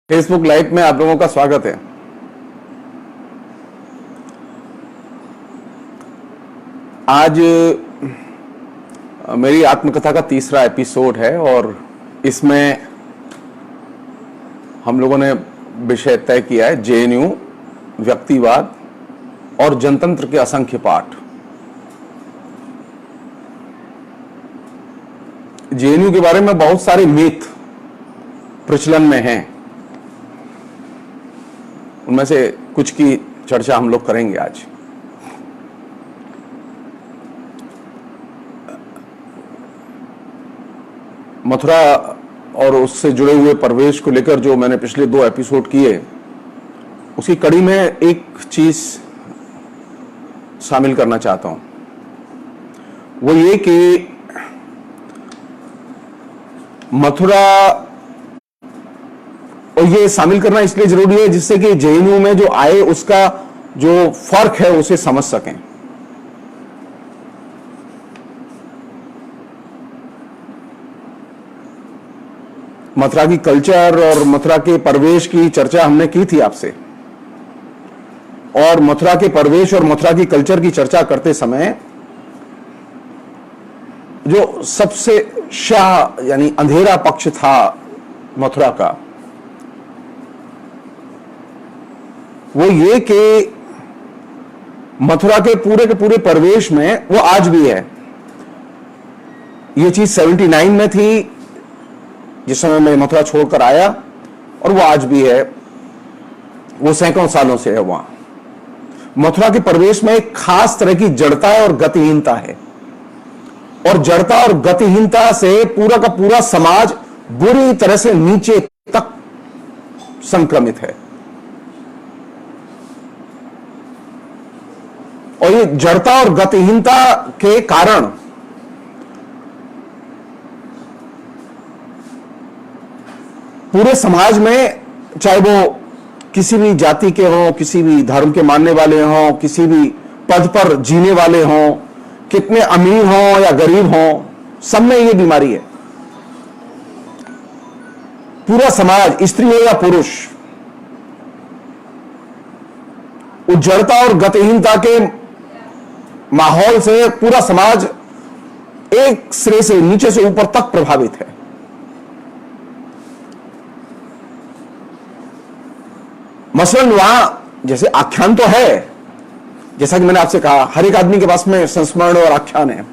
Facebook live में आप लोगों का स्वागत है। आज मेरी आत्मकथा का तीसरा एपिसोड है और इसमें हम लोगों ने विषय तय किया है जेएनयू, व्यक्तिवाद और जनतंत्र के असंख्य पाठ। जेएनयू के बारे में बहुत सारे मिथ प्रचलन में हैं, उनमें से कुछ की चर्चा हम लोग करेंगे आज। मथुरा और उससे जुड़े हुए परिवेश को लेकर जो मैंने पिछले 2 एपिसोड किए, उसकी कड़ी में एक चीज शामिल करना चाहता हूं। वो ये कि मथुरा, और ये शामिल करना इसलिए जरूरी है जिससे कि जेएनयू में जो आए उसका जो फर्क है उसे समझ सकें। मथुरा की कल्चर और मथुरा के परिवेश की चर्चा हमने की थी आपसे, और मथुरा के परिवेश और मथुरा की कल्चर की चर्चा करते समय जो सबसे शाह यानी अंधेरा पक्ष था मथुरा का, वो ये कि मथुरा के पूरे परिवेश में वो आज भी है। ये चीज 79 में थी जिस समय मैं मथुरा छोड़कर आया, और वो आज भी है। वो सैकड़ों सालों से है वहां। मथुरा के परिवेश में एक खास तरह की जड़ता और गतिहीनता है, और जड़ता और गतिहीनता से पूरा का पूरा समाज बुरी तरह से नीचे तक संक्रमित है। और ये जड़ता और गतिहीनता के कारण पूरे समाज में, चाहे वो किसी भी जाति के हों, किसी भी धर्म के मानने वाले हों, किसी भी पद पर जीने वाले हों, कितने अमीर हों या गरीब हों, सब में ये बीमारी है। पूरा समाज, स्त्री हो या पुरुष, जड़ता और गतिहीनता के माहौल से पूरा समाज एक सिरे से नीचे से ऊपर तक प्रभावित है। मसलन वहां जैसे आख्यान तो है, जैसा कि मैंने आपसे कहा, हर एक आदमी के पास में संस्मरण और आख्यान है,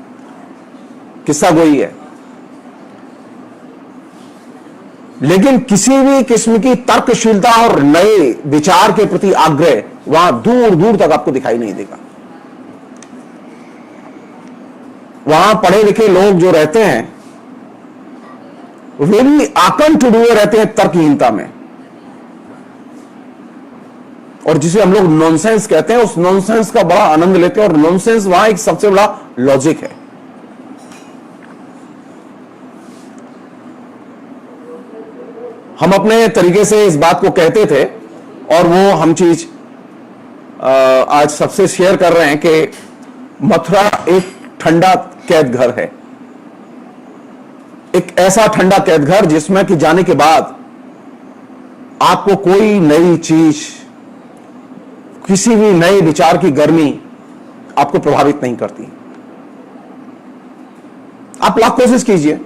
किस्सा गोई है, लेकिन किसी भी किस्म की तर्कशीलता और नए विचार के प्रति आग्रह वहां दूर दूर तक आपको दिखाई नहीं देगा। वहां पढ़े लिखे लोग जो रहते हैं वे भी आकंठ डूबे रहते हैं तर्कहीनता में, और जिसे हम लोग नॉनसेंस कहते हैं, उस नॉनसेंस का बड़ा आनंद लेते हैं। और नॉनसेंस वहां एक सबसे बड़ा लॉजिक है। हम अपने तरीके से इस बात को कहते थे, और वो हम चीज आज सबसे शेयर कर रहे हैं कि मथुरा एक ठंडा कैद घर है। एक ऐसा ठंडा कैद घर जिसमें कि जाने के बाद आपको कोई नई चीज, किसी भी नए विचार की गर्मी आपको प्रभावित नहीं करती। आप लाख कोशिश कीजिए,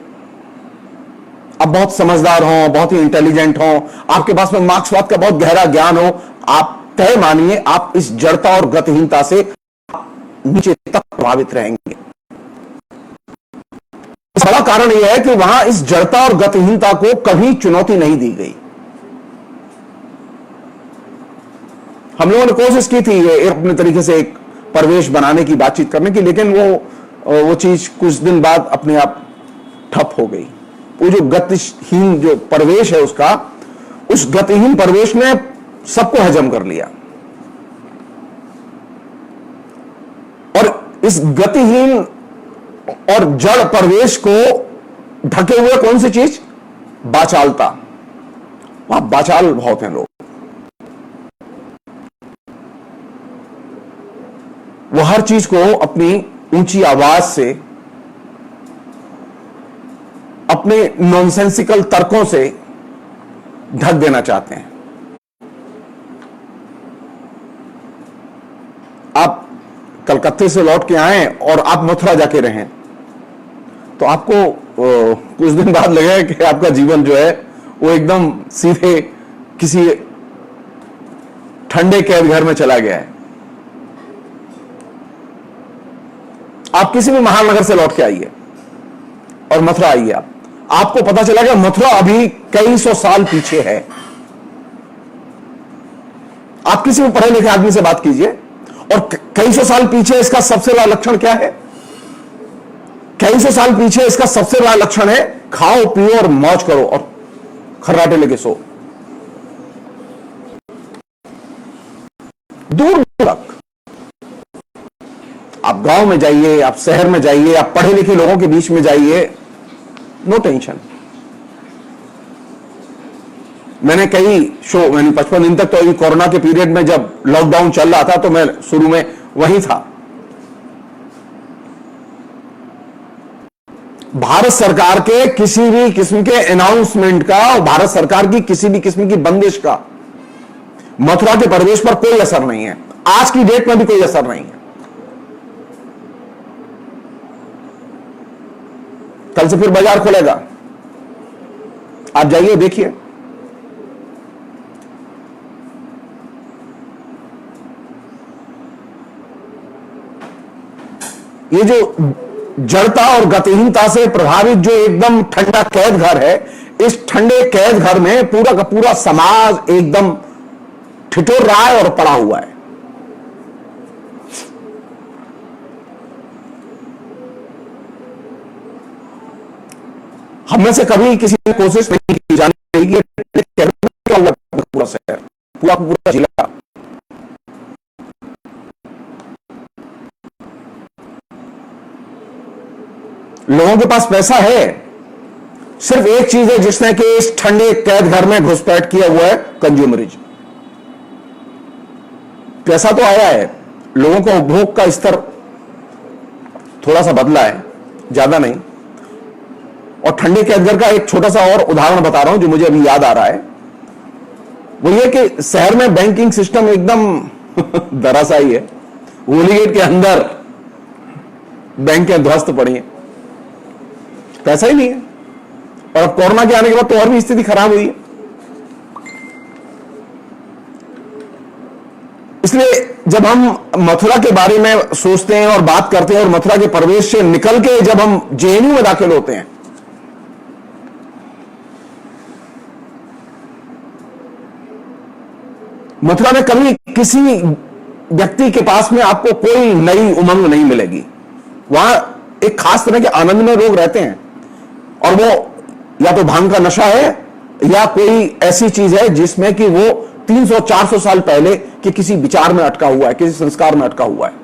आप बहुत समझदार हो, बहुत ही इंटेलिजेंट हो, आपके पास में मार्क्सवाद का बहुत गहरा ज्ञान हो, आप तय मानिए आप इस जड़ता और गतिहीनता से नीचे तक प्रभावित रहेंगे। बड़ा कारण यह है कि वहां इस जड़ता और गतिहीनता को कभी चुनौती नहीं दी गई। हम लोगों ने कोशिश की थी अपने तरीके से एक परिवेश बनाने की, बातचीत करने की, लेकिन वो चीज कुछ दिन बाद अपने आप ठप हो गई। वो जो गतिहीन जो परिवेश है उसका, उस गतिहीन परिवेश ने सबको हजम कर लिया। और इस गतिहीन और जड़ परिवेश को ढके हुए कौन सी चीज? बाचालता। वहां बाचाल बहुत हैं लोग। वो हर चीज को अपनी ऊंची आवाज से, अपने नॉनसेंसिकल तर्कों से ढक देना चाहते हैं। आप कलकत्ते से लौट के आए और आप मथुरा जाके रहें तो आपको कुछ दिन बाद लगेगा कि आपका जीवन जो है वो एकदम सीधे किसी ठंडे कैद घर में चला गया है। आप किसी भी महानगर से लौट के आइए और मथुरा आइए, आपको पता चला कि मथुरा अभी कई सौ साल पीछे है। आप किसी भी पढ़े लिखे आदमी से बात कीजिए और कई सौ साल पीछे इसका सबसे बड़ा लक्षण क्या है? कई सौ साल पीछे इसका सबसे बड़ा लक्षण है खाओ पियो और मौज करो और खर्राटे लेके सो। दूर तक आप गांव में जाइए, आप शहर में जाइए, आप पढ़े लिखे लोगों के बीच में जाइए, नो टेंशन। मैंने कई शो 55 दिन तक तो कोरोना के पीरियड में जब लॉकडाउन चल रहा था तो मैं शुरू में वहीं था। भारत सरकार के किसी भी किस्म के अनाउंसमेंट का और भारत सरकार की किसी भी किस्म की बंदिश का मथुरा के परिवेश पर कोई असर नहीं है। आज की डेट में भी कोई असर नहीं है। कल से फिर बाजार खुलेगा, आप जाइए देखिए। ये जो जड़ता और गतिहीनता से प्रभावित जो एकदम ठंडा कैद घर है, इस ठंडे कैद घर में पूरा का पूरा समाज एकदम ठिठुर रहा है और पड़ा हुआ है। हम में से कभी किसी ने कोशिश नहीं की जाने की क्या हुआ पूरा शहर, पूरा पूरा जिला। लोगों के पास पैसा है, सिर्फ एक चीज है जिसने कि इस ठंडे कैद घर में घुसपैठ किया हुआ है, कंज्यूमरिज्म। पैसा तो आया है, लोगों को उपभोग का स्तर थोड़ा सा बदला है, ज्यादा नहीं। और ठंडे कैद घर का एक छोटा सा और उदाहरण बता रहा हूं जो मुझे अभी याद आ रहा है। वो ये कि शहर में बैंकिंग सिस्टम एकदम धराशायी है। होली गेट के अंदर बैंकें ध्वस्त पड़ी हैं, पैसा ही नहीं है। और अब कोरोना के आने के बाद तो और भी स्थिति खराब हुई है। इसलिए जब हम मथुरा के बारे में सोचते हैं और बात करते हैं और मथुरा के परिवेश से निकल के जब हम जेएनयू में दाखिल होते हैं, मथुरा में कभी किसी व्यक्ति के पास में आपको कोई नई उमंग नहीं मिलेगी। वहां एक खास तरह के आनंद में लोग रहते हैं और वो या तो भांग का नशा है या कोई ऐसी चीज है जिसमें कि वो 300-400 साल पहले के किसी विचार में अटका हुआ है, किसी संस्कार में अटका हुआ है।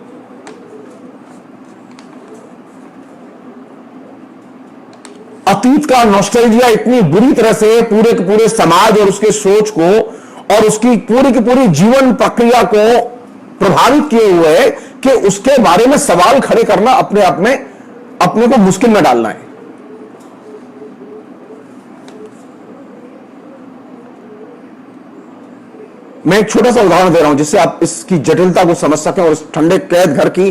अतीत का नॉस्टैल्जिया इतनी बुरी तरह से पूरे के पूरे समाज और उसके सोच को और उसकी पूरी की पूरी जीवन प्रक्रिया को प्रभावित किए हुए है कि उसके बारे में सवाल खड़े करना अपने आप में अपने को मुश्किल में डालना है। मैं एक छोटा सा उदाहरण दे रहा हूं जिससे आप इसकी जटिलता को समझ सकें और इस ठंडे कैद घर की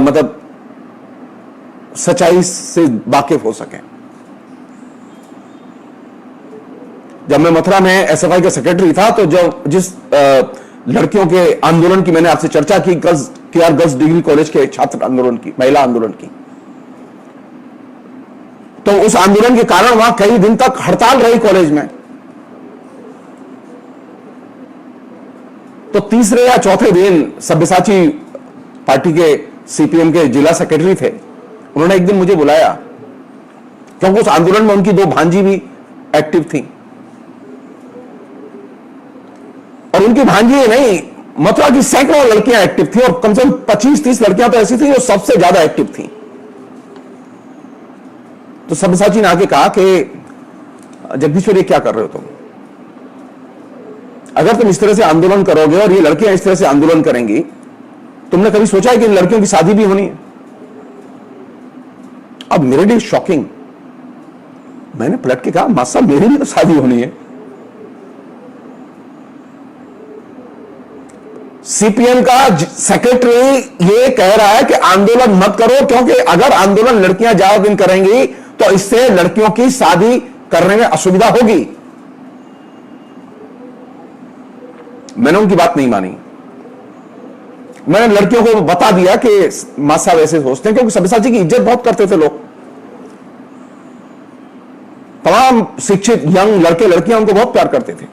मतलब सच्चाई से वाकिफ हो सकें। जब मैं मथुरा में एसएफआई का सेक्रेटरी था तो जब जिस लड़कियों के आंदोलन की मैंने आपसे चर्चा की, गर्ल्स डिग्री कॉलेज के छात्र आंदोलन की, महिला आंदोलन की, तो उस आंदोलन के कारण वहां कई दिन तक हड़ताल रही कॉलेज में। तो तीसरे या चौथे दिन सब्यसाची पार्टी के सीपीएम के जिला सेक्रेटरी थे, उन्होंने एक दिन मुझे बुलाया क्योंकि उस आंदोलन में उनकी दो भांजी भी एक्टिव थी। और उनकी भांजी नहीं, मथुरा की सैकड़ों लड़कियां एक्टिव थी और कम से कम 25-30 लड़कियां तो ऐसी थी जो सबसे ज्यादा एक्टिव थी। तो सब्यसाची ने आके कहा कि जगदीश्वर ये क्या कर रहे हो तुम? अगर तुम इस तरह से आंदोलन करोगे और ये लड़कियां इस तरह से आंदोलन करेंगी, तुमने कभी सोचा है कि इन लड़कियों की शादी भी होनी है? अब मेरे लिए शॉकिंग, मैंने पलट के कहा मां साहब मेरी भी तो शादी होनी है। सीपीएम का सेक्रेटरी ये कह रहा है कि आंदोलन मत करो, क्योंकि अगर आंदोलन लड़कियां ज्यादा दिन करेंगी तो इससे लड़कियों की शादी करने में असुविधा होगी। मैंने उनकी बात नहीं मानी। मैंने लड़कियों को बता दिया कि मां साहब ऐसे सोचते हैं, क्योंकि सब्यसाची की इज्जत बहुत करते थे लोग। तमाम शिक्षित यंग लड़के लड़कियां उनको बहुत प्यार करते थे।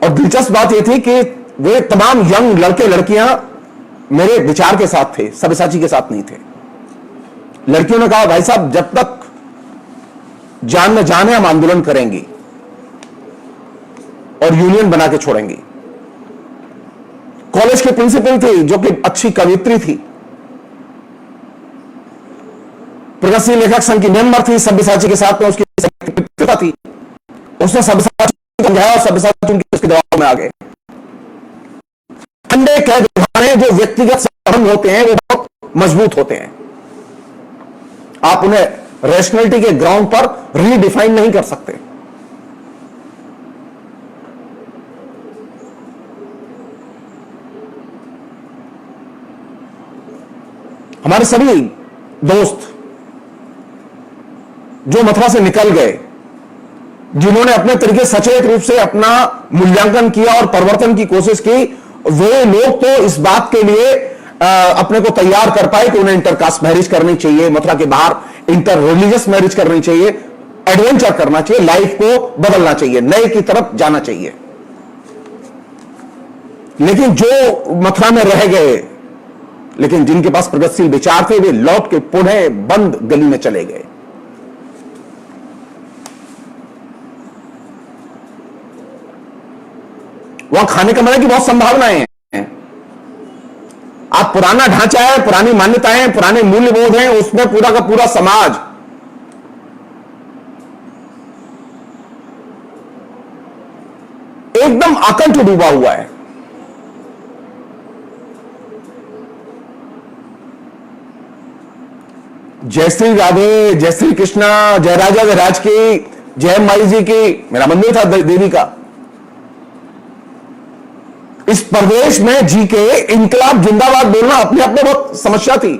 और दिलचस्प बात यह थी कि वे तमाम यंग लड़के लड़कियां मेरे विचार के साथ थे, सब्यसाची के साथ नहीं थे। लड़कियों ने कहा, भाई साहब जब तक जान में जान है हम आंदोलन करेंगी और यूनियन बना के छोड़ेंगी। कॉलेज के प्रिंसिपल थी जो कि अच्छी कवित्री थी, प्रगतिशील लेखक संघ की मेंबर थी, सब्यसाची के साथ में उसकी मित्रता थी। उसने सब्यसाची को समझाया और सब्यसाची उनके उसके दबाव में आ गए। ठंडे कैद खाने जो व्यक्तिगत संबंध होते हैं वो बहुत मजबूत होते हैं। आप उन्हें रैशनैलिटी के ग्राउंड पर रीडिफाइन नहीं कर सकते। हमारे सभी दोस्त जो मथुरा से निकल गए, जिन्होंने अपने तरीके सचेत रूप से अपना मूल्यांकन किया और परिवर्तन की कोशिश की, वे लोग तो इस बात के लिए अपने को तैयार कर पाए कि उन्हें इंटरकास्ट मैरिज करनी चाहिए, मथुरा के बाहर इंटर रिलीजियस मैरिज करनी चाहिए, एडवेंचर करना चाहिए, लाइफ को बदलना चाहिए, नए की तरफ जाना चाहिए। लेकिन जो मथुरा में रह गए, लेकिन जिनके पास प्रगतिशील विचार थे, वे लौट के पुनः बंद गली में चले गए। वहां खाने कमाने की बहुत संभावनाएं हैं। आप पुराना ढांचा है, पुरानी मान्यताएं, पुराने मूल्यबोध हैं, उसमें पूरा का पूरा समाज एकदम आकंठ डूबा हुआ है। जय श्री राधे, जय श्री कृष्णा, जय राजा विराज की, जय माई जी की। मेरा मंदिर था देवी का। इस प्रदेश में जी के इनकलाब जिंदाबाद बोलना अपने आप में बहुत समस्या थी।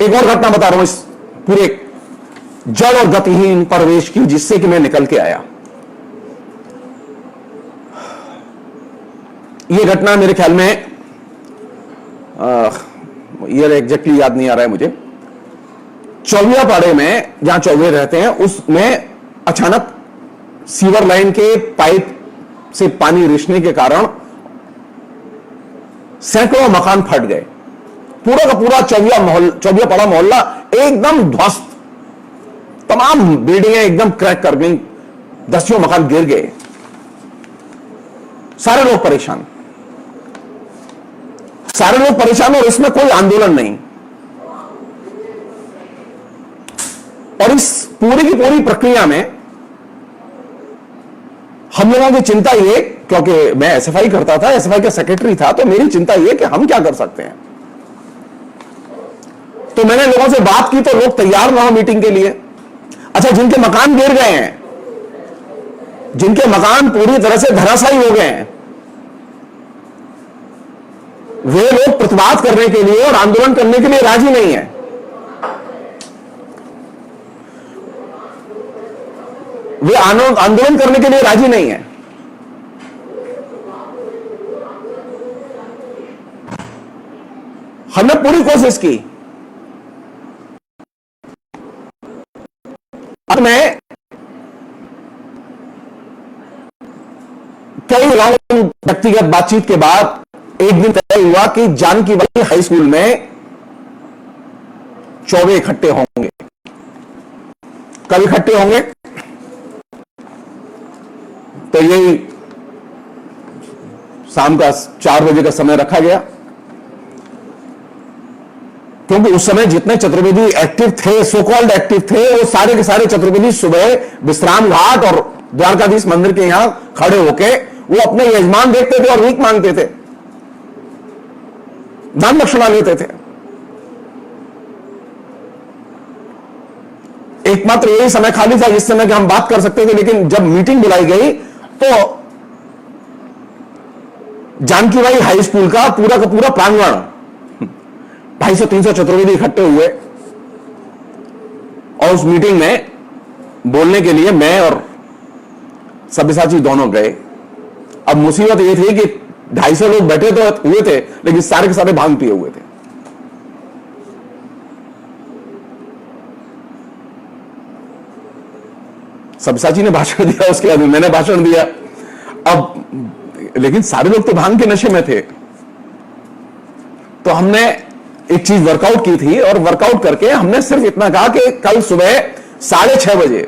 एक और घटना बता रहा हूं इस पूरे जड़ और गतिहीन प्रवेश की, जिससे कि मैं निकल के आया। यह घटना मेरे ख्याल में ईयर एग्जैक्टली याद नहीं आ रहा है मुझे। चौबिया पाड़े में जहां चौबे रहते हैं, उसमें अचानक सीवर लाइन के पाइप से पानी रिसने के कारण सैकड़ों मकान फट गए। पूरा का पूरा चौबिया पाड़ा मोहल्ला एकदम ध्वस्त, तमाम बिल्डिंगें एकदम क्रैक कर गई, दसियों मकान गिर गए, सारे लोग परेशान, सारे लोग परेशान, और इसमें कोई आंदोलन नहीं। और इस पूरी की पूरी प्रक्रिया में हम लोगों की चिंता ये, क्योंकि मैं एसएफआई करता था, एसएफआई का सेक्रेटरी था, तो मेरी चिंता ये कि हम क्या कर सकते हैं। तो मैंने लोगों से बात की तो लोग तैयार ना हो मीटिंग के लिए। अच्छा, जिनके मकान गिर गए हैं, जिनके मकान पूरी तरह से धराशायी हो गए हैं, वे लोग प्रतिवाद करने के लिए और आंदोलन करने के लिए राजी नहीं है। वे आंदोलन करने के लिए राजी नहीं है। हमने पूरी कोशिश की। अब मैं कई राउंड व्यक्तिगत बातचीत के बाद एक दिन तय हुआ कि जानकी वाली हाई स्कूल में चौबे इकट्ठे होंगे। कब इकट्ठे होंगे? तो यही शाम का 4 बजे का समय रखा गया, क्योंकि उस समय जितने चतुर्वेदी एक्टिव थे, सो कॉल्ड एक्टिव थे, वो सारे के सारे चतुर्वेदी सुबह विश्राम घाट और द्वारकाधीश मंदिर के यहां खड़े होके वो अपने यजमान देखते थे और भीख मांगते थे, दान दक्षिणा लेते थे। एकमात्र यही समय खाली था जिस समय कि हम बात कर सकते थे। लेकिन जब मीटिंग बुलाई गई तो जानकी बाई हाई स्कूल का पूरा प्रांगण 250-300 चतुर्वेदी इकट्ठे हुए और उस मीटिंग में बोलने के लिए मैं और सब्यसाची दोनों गए। अब मुसीबत यह थी कि 250 लोग बैठे तो हुए थे, लेकिन सारे के सारे भांग पिए हुए थे। सब्यसाची ने भाषण दिया, उसके बाद मैंने भाषण दिया। अब लेकिन सारे लोग तो भांग के नशे में थे। तो हमने एक चीज वर्कआउट की थी और वर्कआउट करके हमने सिर्फ इतना कहा कि कल सुबह 6:30 बजे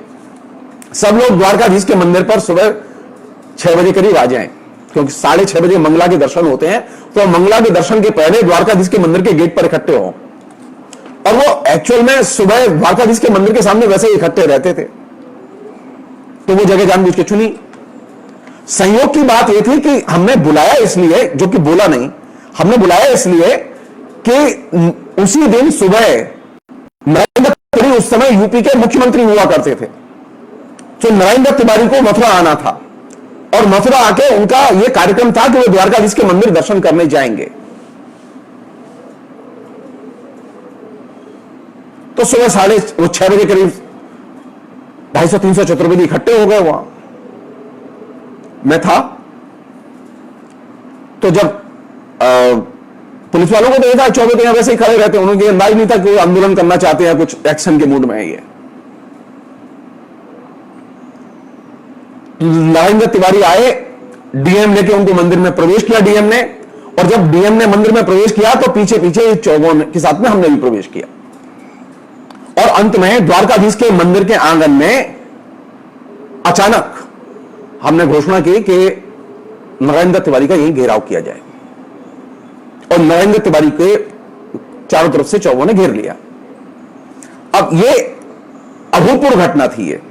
सब लोग द्वारकाधीश के मंदिर पर सुबह 6 बजे करीब आ जाएं, क्योंकि 6:30 बजे मंगला के दर्शन होते हैं। तो मंगला के दर्शन के पहले द्वारकाधीश के मंदिर के गेट पर इकट्ठे हो। और वो एक्चुअल में सुबह द्वारकाधीश के मंदिर के सामने वैसे ही इकट्ठे रहते थे, तो वो जगह जानबूझ के चुनी। संयोग की बात यह थी कि हमने बुलाया इसलिए, जो कि बोला नहीं, हमने बुलाया इसलिए कि उसी दिन सुबह नरेंद्र तिवारी उस समय यूपी के मुख्यमंत्री हुआ करते थे, तो नरेंद्र तिवारी को मथुरा आना था और मथुरा आके उनका यह कार्यक्रम था कि वो द्वारकाधीश के मंदिर दर्शन करने जाएंगे। तो सुबह 6:30 बजे करीब 250-300 चतुर्वेदी इकट्ठे हो गए वहां। मैं था। तो जब पुलिस वालों को तो देखा 24 यहां वैसे ही खड़े रहते हैं, उन्होंने अंदाज नहीं था कि वो आंदोलन करना चाहते हैं, कुछ एक्शन के मूड में है ये। नरेंद्र तिवारी आए, डीएम लेके उनको मंदिर में प्रवेश किया डीएम ने, और जब डीएम ने मंदिर में प्रवेश किया तो पीछे पीछे चौगों के साथ में हमने भी प्रवेश किया। और अंत में द्वारकाधीश के मंदिर के आंगन में अचानक हमने घोषणा की कि नरेंद्र तिवारी का यही घेराव किया जाए, और नरेंद्र तिवारी के चारों तरफ से चौगों ने घेर लिया। अब ये अभूतपूर्व घटना थी ये।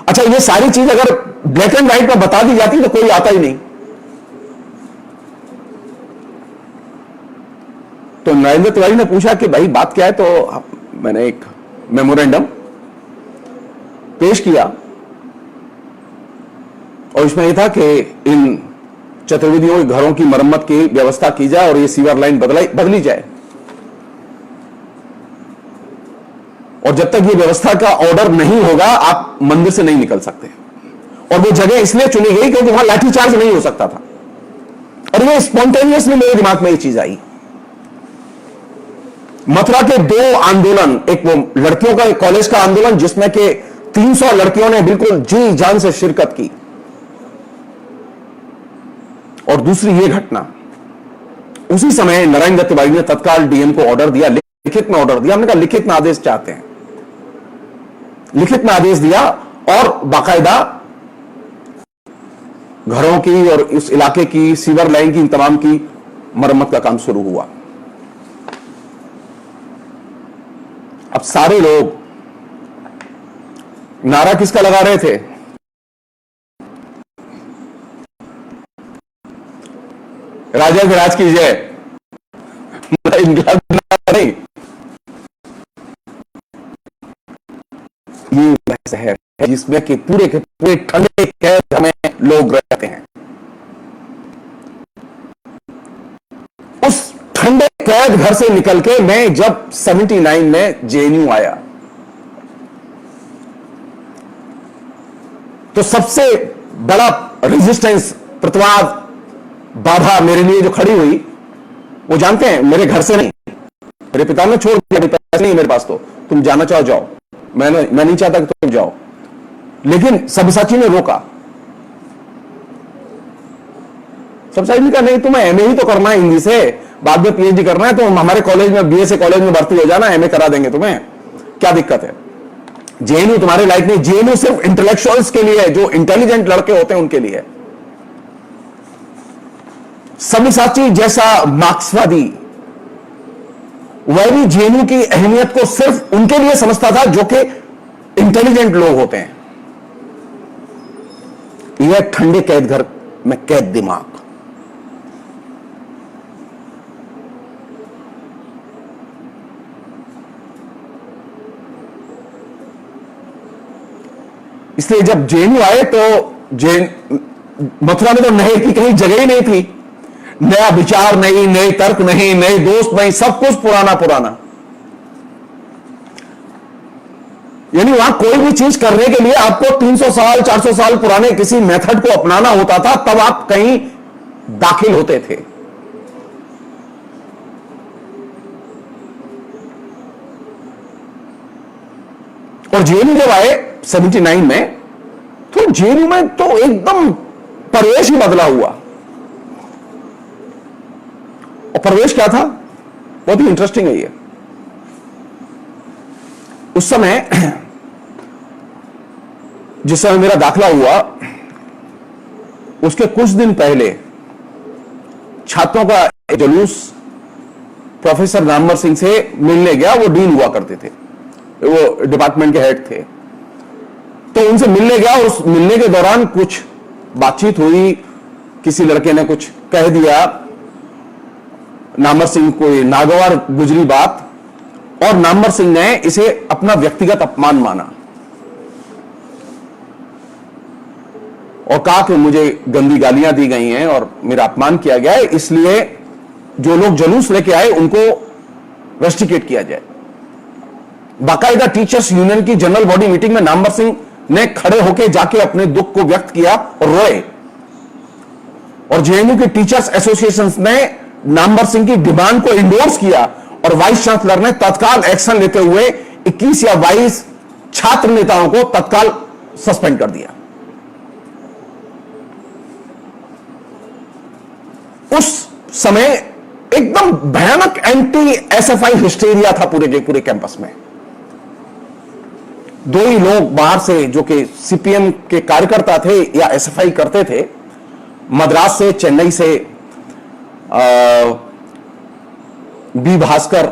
अच्छा, ये सारी चीज अगर ब्लैक एंड व्हाइट में बता दी जाती तो कोई आता ही नहीं। तो नरेंद्र तिवारी ने पूछा कि भाई बात क्या है, तो मैंने एक मेमोरेंडम पेश किया और इसमें यह था कि इन चतुर्वेदियों के घरों की मरम्मत की व्यवस्था की जाए और ये सीवर लाइन बदली जाए, और जब तक ये व्यवस्था का ऑर्डर नहीं होगा आप मंदिर से नहीं निकल सकते। और वो जगह इसलिए चुनी गई क्योंकि वहां लाठीचार्ज नहीं हो सकता था। और ये स्पॉन्टेनियसली मेरे दिमाग में ये चीज आई। मथुरा के 2 आंदोलन, एक वो लड़कियों का कॉलेज का आंदोलन जिसमें के 300 लड़कियों ने बिल्कुल जी जान से शिरकत की, और दूसरी ये घटना। उसी समय नरेंद्र तिवारी ने तत्काल डीएम को ऑर्डर दिया, लिखित में ऑर्डर दिया। हमने कहा लिखित में आदेश चाहते हैं, लिखित में आदेश दिया, और बाकायदा घरों की और इस इलाके की सीवर लाइन की, इन तमाम की मरम्मत का काम शुरू हुआ। अब सारे लोग नारा किसका लगा रहे थे? राजा के राज की जय, इनकलाब नहीं। ये वह शहर है जिसमें कि पूरे के पूरे ठंडे कैद में लोग रहते हैं। उस ठंडे कैद घर से निकल के मैं जब 79 में जेएनयू आया, तो सबसे बड़ा रेजिस्टेंस, प्रतिवाद, बाधा मेरे लिए जो खड़ी हुई, वो जानते हैं, मेरे घर से नहीं, मेरे पिता ने छोड़ दिया, पैसे नहीं मेरे पास, तो तुम जाना चाहो जाओ, मैं नहीं चाहता कि तुम जाओ, लेकिन सब्यसाची ने रोका। सब्यसाची ने कहा नहीं, तुम्हें एमए ही तो करना है हिंदी से, बाद में पीएचडी करना है, तो हमारे कॉलेज में बीएससी कॉलेज में भर्ती हो जाना, एमए करा देंगे तुम्हें, क्या दिक्कत है। जेएनयू तुम्हारे लायक नहीं, जेएनयू सिर्फ इंटेलेक्चुअल्स के लिए है, जो इंटेलिजेंट लड़के होते हैं उनके लिए। सब्यसाची जैसा मार्क्सवादी, वह भी जेएनयू की अहमियत को सिर्फ उनके लिए समझता था जो कि इंटेलिजेंट लोग होते हैं। यह ठंडे कैद घर में कैद दिमाग। इसलिए जब जेएनयू आए तो मथुरा में तो नहर की कहीं जगह ही नहीं थी, नया विचार नहीं, नए तर्क नहीं, नए दोस्त नहीं, सब कुछ पुराना पुराना। यानी वहां कोई भी चीज करने के लिए आपको 300 साल 400 साल पुराने किसी मेथड को अपनाना होता था, तब आप कहीं दाखिल होते थे। और जेएनयू जब आए 79 में, तो जेएनयू में तो एकदम परिवेश ही बदला हुआ। और परिवेश क्या था, बहुत ही इंटरेस्टिंग है ये। उस समय जिस समय मेरा दाखिला हुआ, उसके कुछ दिन पहले छात्रों का जुलूस प्रोफेसर रामवर सिंह से मिलने गया। वो डीन हुआ करते थे, वो डिपार्टमेंट के हेड थे। तो उनसे मिलने गया और उस मिलने के दौरान कुछ बातचीत हुई। किसी लड़के ने कुछ कह दिया, नामवर सिंह कोई नागवार गुजरी बात, और नामवर सिंह ने इसे अपना व्यक्तिगत अपमान माना और कहा कि मुझे गंदी गालियां दी गई हैं और मेरा अपमान किया गया है, इसलिए जो लोग जुलूस लेके आए उनको रस्टिकेट किया जाए। बाकायदा टीचर्स यूनियन की जनरल बॉडी मीटिंग में नामवर सिंह ने खड़े होकर जाके अपने दुख को व्यक्त किया और रोए। और जेएनयू के टीचर्स एसोसिएशन ने नामवर सिंह की डिमांड को इंडोर्स किया और वाइस चांसलर ने तत्काल एक्शन लेते हुए 21 या 22 छात्र नेताओं को तत्काल सस्पेंड कर दिया। उस समय एकदम भयानक एंटी एसएफआई हिस्टेरिया था पूरे के पूरे कैंपस में। दो ही लोग बाहर से जो कि सीपीएम के कार्यकर्ता थे या एसएफआई करते थे, मद्रास से, चेन्नई से बी भास्कर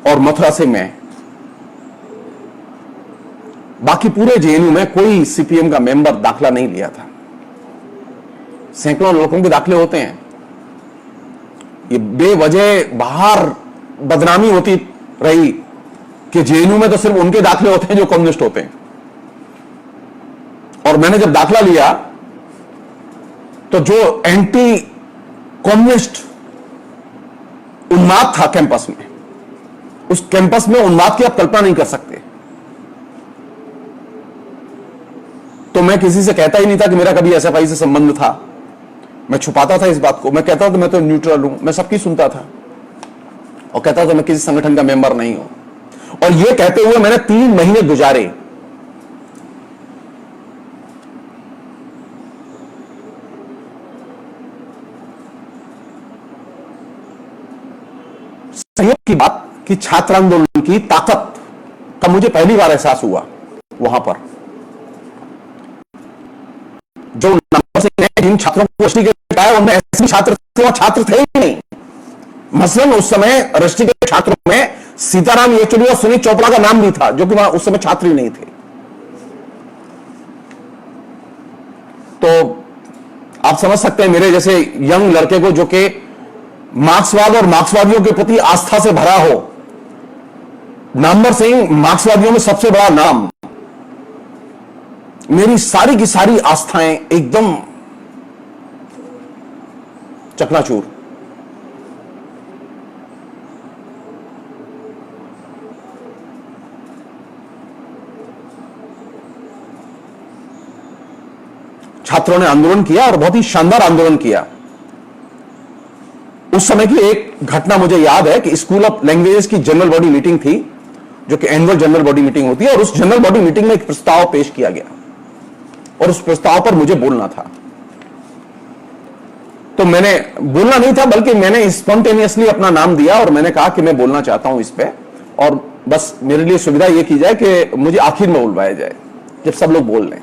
और मथुरा से मैं। बाकी पूरे जेएनयू में कोई सीपीएम का मेंबर दाखिला नहीं लिया था। सैकड़ों लोगों के दाखिले होते हैं। ये बेवजह बाहर बदनामी होती रही कि जेएनयू में तो सिर्फ उनके दाखिले होते हैं जो कम्युनिस्ट होते हैं। और मैंने जब दाखिला लिया तो जो एंटी कम्युनिस्ट उन्माद था कैंपस में, उस कैंपस में उन्माद की आप कल्पना नहीं कर सकते। तो मैं किसी से कहता ही नहीं था कि मेरा कभी एसएफआई से संबंध था। मैं छुपाता था इस बात को। मैं कहता था मैं तो न्यूट्रल हूं। मैं सबकी सुनता था और कहता था मैं किसी संगठन का मेंबर नहीं हूं। और यह कहते हुए मैंने 3 महीने गुजारे। संयोग की बात कि छात्र आंदोलन की ताकत का मुझे पहली बार एहसास हुआ वहां पर। जो नामवर सिंह ने जिन छात्रों को रस्टिकेट किया उनमें ऐसे छात्र थे, छात्र थे ही नहीं। मसलन उस समय रस्टिकेट छात्रों में सीताराम येचुरी और सुनील चोपड़ा का नाम भी था, जो कि वहां उस समय छात्र ही नहीं थे। तो आप समझ सकते हैं मेरे जैसे यंग लड़के को, जो कि मार्क्सवाद और मार्क्सवादियों के प्रति आस्था से भरा हो। नामवर सिंह मार्क्सवादियों में सबसे बड़ा नाम। मेरी सारी की सारी आस्थाएं एकदम चकनाचूर। छात्रों ने आंदोलन किया और बहुत ही शानदार आंदोलन किया। उस समय की एक घटना मुझे याद है कि स्कूल ऑफ लैंग्वेजेस की जनरल बॉडी मीटिंग थी, जो कि एनुअल जनरल बॉडी मीटिंग होती है। और उस जनरल बॉडी मीटिंग में एक प्रस्ताव पेश किया गया और उस प्रस्ताव पर मुझे बोलना था। तो मैंने बोलना नहीं था, बल्कि मैंने स्पॉन्टेनियसली अपना नाम दिया और मैंने कहा कि मैं बोलना चाहता हूं इस पे, और बस मेरे लिए सुविधा यह की जाए कि मुझे आखिर में बुलवाया जाए जब सब लोग बोल लें।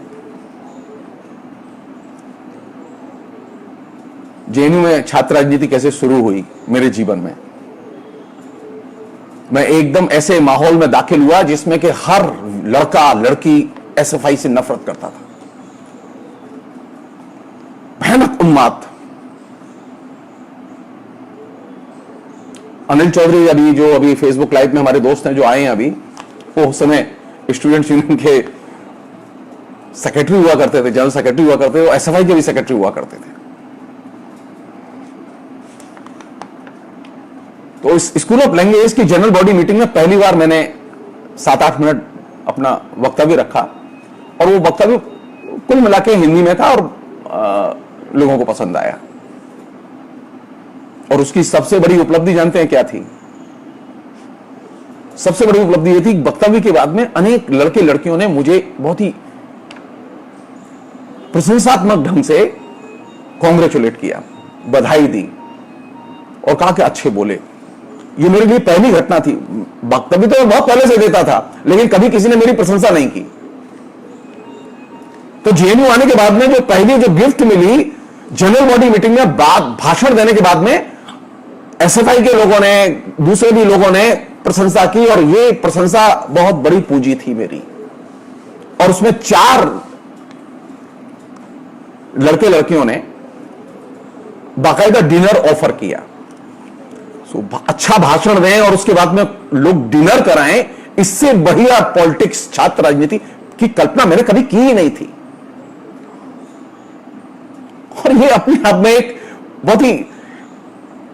जेएनयू में छात्र राजनीति कैसे शुरू हुई मेरे जीवन में। मैं एकदम ऐसे माहौल में दाखिल हुआ जिसमें कि हर लड़का लड़की एसएफआई से नफरत करता था। भयानक उन्माद। अनिल चौधरी अभी जो अभी फेसबुक लाइव में हमारे दोस्त हैं जो आए हैं अभी, वो उस समय स्टूडेंट्स यूनियन के सेक्रेटरी हुआ करते थे, जनरल सेक्रेटरी हुआ करते थे, एसएफआई के भी सेक्रेटरी हुआ करते थे। तो इस स्कूल ऑफ लैंग्वेज की जनरल बॉडी मीटिंग में पहली बार मैंने 7-8 मिनट अपना वक्तव्य रखा, और वो वक्तव्य कुल मिला के हिंदी में था और लोगों को पसंद आया। और उसकी सबसे बड़ी उपलब्धि जानते हैं क्या थी? सबसे बड़ी उपलब्धि यह थी कि वक्तव्य के बाद में अनेक लड़के लड़कियों ने मुझे बहुत ही प्रशंसात्मक ढंग से कॉन्ग्रेचुलेट किया, बधाई दी और कहा कि अच्छे बोले। ये मेरे लिए पहली घटना थी। वक्तव्य तो मैं बहुत पहले से देता था, लेकिन कभी किसी ने मेरी प्रशंसा नहीं की। तो जेएनयू आने के बाद में जो पहली जो गिफ्ट मिली जनरल बॉडी मीटिंग में भाषण देने के बाद में, एसएफआई के लोगों ने, दूसरे भी लोगों ने प्रशंसा की, और ये प्रशंसा बहुत बड़ी पूंजी थी मेरी। और उसमें 4 लड़के लड़कियों ने बाकायदा डिनर ऑफर किया। अच्छा भाषण दें और उसके बाद में लोग डिनर कराएं, इससे बढ़िया पॉलिटिक्स, छात्र राजनीति की कल्पना मैंने कभी की ही नहीं थी। और ये अपने आप में एक बहुत ही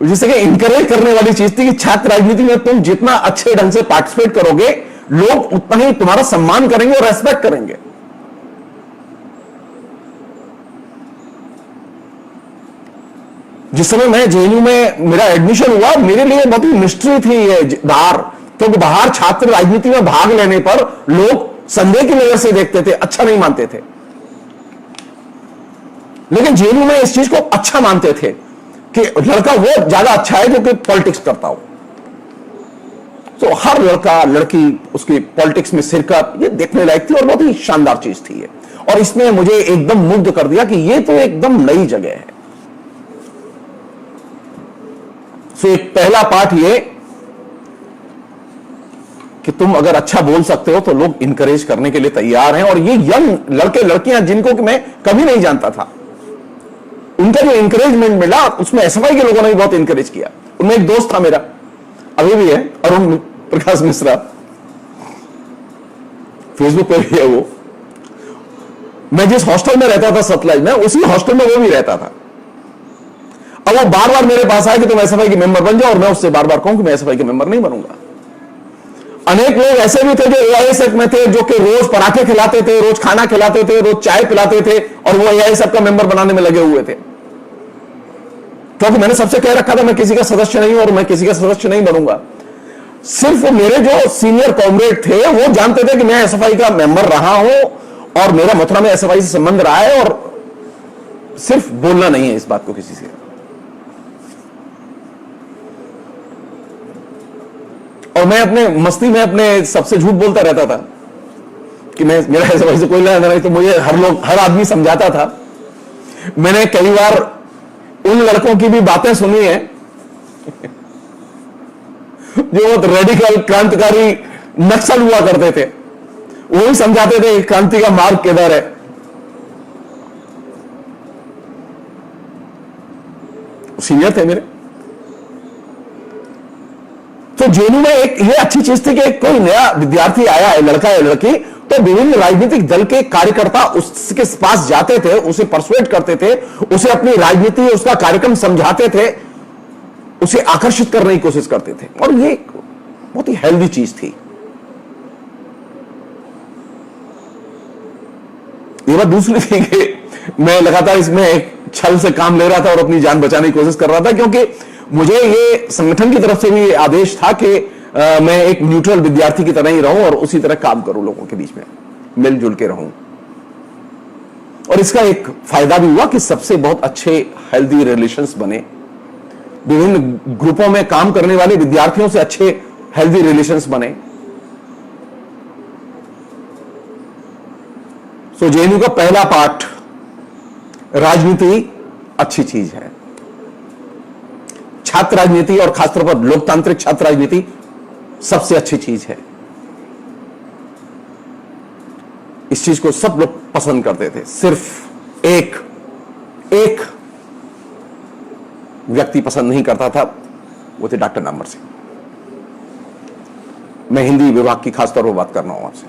जैसे कि इंकरेज करने वाली चीज थी कि छात्र राजनीति में तुम जितना अच्छे ढंग से पार्टिसिपेट करोगे, लोग उतना ही तुम्हारा सम्मान करेंगे और रेस्पेक्ट करेंगे। जिस समय मैं जेएनयू में मेरा एडमिशन हुआ, मेरे लिए बहुत ही मिस्ट्री थी ये बाहर, क्योंकि बाहर छात्र राजनीति में भाग लेने पर लोग संदेह की नजर से देखते थे, अच्छा नहीं मानते थे। लेकिन जेएनयू में इस चीज को अच्छा मानते थे कि लड़का वो ज्यादा अच्छा है जो कि पॉलिटिक्स करता हो। तो हर लड़का लड़की उसकी पॉलिटिक्स में शिरकत, ये देखने लायक थी और बहुत ही शानदार चीज थी ये। और इसने मुझे एकदम मुग्ध कर दिया कि ये तो एकदम नई जगह है। सो एक पहला पार्ट ये कि तुम अगर अच्छा बोल सकते हो तो लोग इंकरेज करने के लिए तैयार हैं। और ये यंग लड़के लड़कियां जिनको कि मैं कभी नहीं जानता था, उनका जो इंकरेजमेंट मिला, उसमें एसएफआई के लोगों ने भी बहुत इंकरेज किया। उनमें एक दोस्त था मेरा, अभी भी है, अरुण प्रकाश मिश्रा, फेसबुक पे भी है वो। मैं जिस हॉस्टल में रहता था सतलज में, उसी हॉस्टल में वो भी रहता था। अब वो बार बार मेरे पास आए कि तुम एसएफआई के मेंबर बन जाओ, और मैं उससे बार बार कहूं कि मैं एसएफआई के मेंबर नहीं बनूंगा। अनेक लोग ऐसे भी थे जो एआईएसएफ में थे, जो कि रोज पराठे खिलाते थे, रोज खाना खिलाते थे, रोज चाय पिलाते थे, और वो एआईएसएफ का मेंबर बनाने में लगे हुए थे। क्योंकि मैंने सबसे कह रखा था मैं किसी का सदस्य नहीं हूं और मैं किसी का सदस्य नहीं बनूंगा। सिर्फ मेरे जो सीनियर कॉमरेड थे वो जानते थे कि मैं एसएफआई का मेंबर रहा हूं और मेरा मथुरा में एसएफआई से संबंध रहा है, और सिर्फ बोलना नहीं है इस बात को किसी से। और मैं अपने मस्ती में अपने सबसे झूठ बोलता रहता था कि मैं, मेरा एसएफआई से कोई लेना नहीं। तो मुझे हर आदमी समझाता था। मैंने कई बार उन लड़कों की भी बातें सुनी है जो बहुत रेडिकल क्रांतिकारी नक्सल हुआ करते थे। वो ही समझाते थे क्रांति का मार्ग किधर है। सीनियर थे मेरे। तो जेएनयू में एक ये अच्छी चीज थी कि कोई नया विद्यार्थी आया है, लड़का या लड़की, तो विभिन्न राजनीतिक दल के कार्यकर्ता उसके पास जाते थे, उसे परसुएट करते थे, उसे अपनी राजनीति, उसका कार्यक्रम समझाते थे, उसे आकर्षित करने की कोशिश करते थे। और ये बहुत ही हेल्दी चीज थी। ये बात दूसरी थी कि मैं लगातार इसमें एक छल से काम ले रहा था और अपनी जान बचाने की कोशिश कर रहा था, क्योंकि मुझे ये संगठन की तरफ से भी आदेश था कि मैं एक न्यूट्रल विद्यार्थी की तरह ही रहूं और उसी तरह काम करूं, लोगों के बीच में मिलजुल के रहूं। और इसका एक फायदा भी हुआ कि सबसे बहुत अच्छे हेल्दी रिलेशंस बने। विभिन्न ग्रुपों में काम करने वाले विद्यार्थियों से अच्छे हेल्दी रिलेशंस बने। सो जेएनयू का पहला पार्ट, राजनीति अच्छी चीज है। छात्र राजनीति और खासतौर पर लोकतांत्रिक छात्र राजनीति सबसे अच्छी चीज है। इस चीज को सब लोग पसंद करते थे। सिर्फ एक व्यक्ति पसंद नहीं करता था, वो थे डॉक्टर नामवर सिंह। मैं हिंदी विभाग की खासतौर पर बात कर रहा हूं आपसे।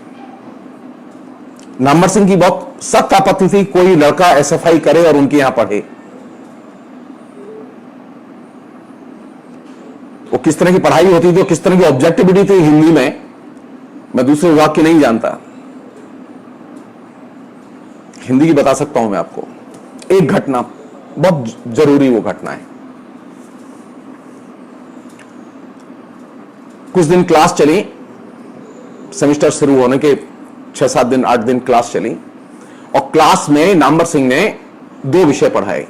नामवर सिंह की बहुत सख्त आपत्ति थी कोई लड़का एसएफआई करे और उनके यहां पढ़े। वो किस तरह की पढ़ाई होती थी, किस तरह की ऑब्जेक्टिविटी थी हिंदी में, मैं दूसरे विभाग की नहीं जानता। हिंदी की बता सकता हूं मैं आपको। एक घटना बहुत जरूरी, वो घटना है। कुछ दिन क्लास चली, सेमेस्टर शुरू होने के 6-7 दिन 8 दिन क्लास चली, और क्लास में नामवर सिंह ने 2 विषय पढ़ाए।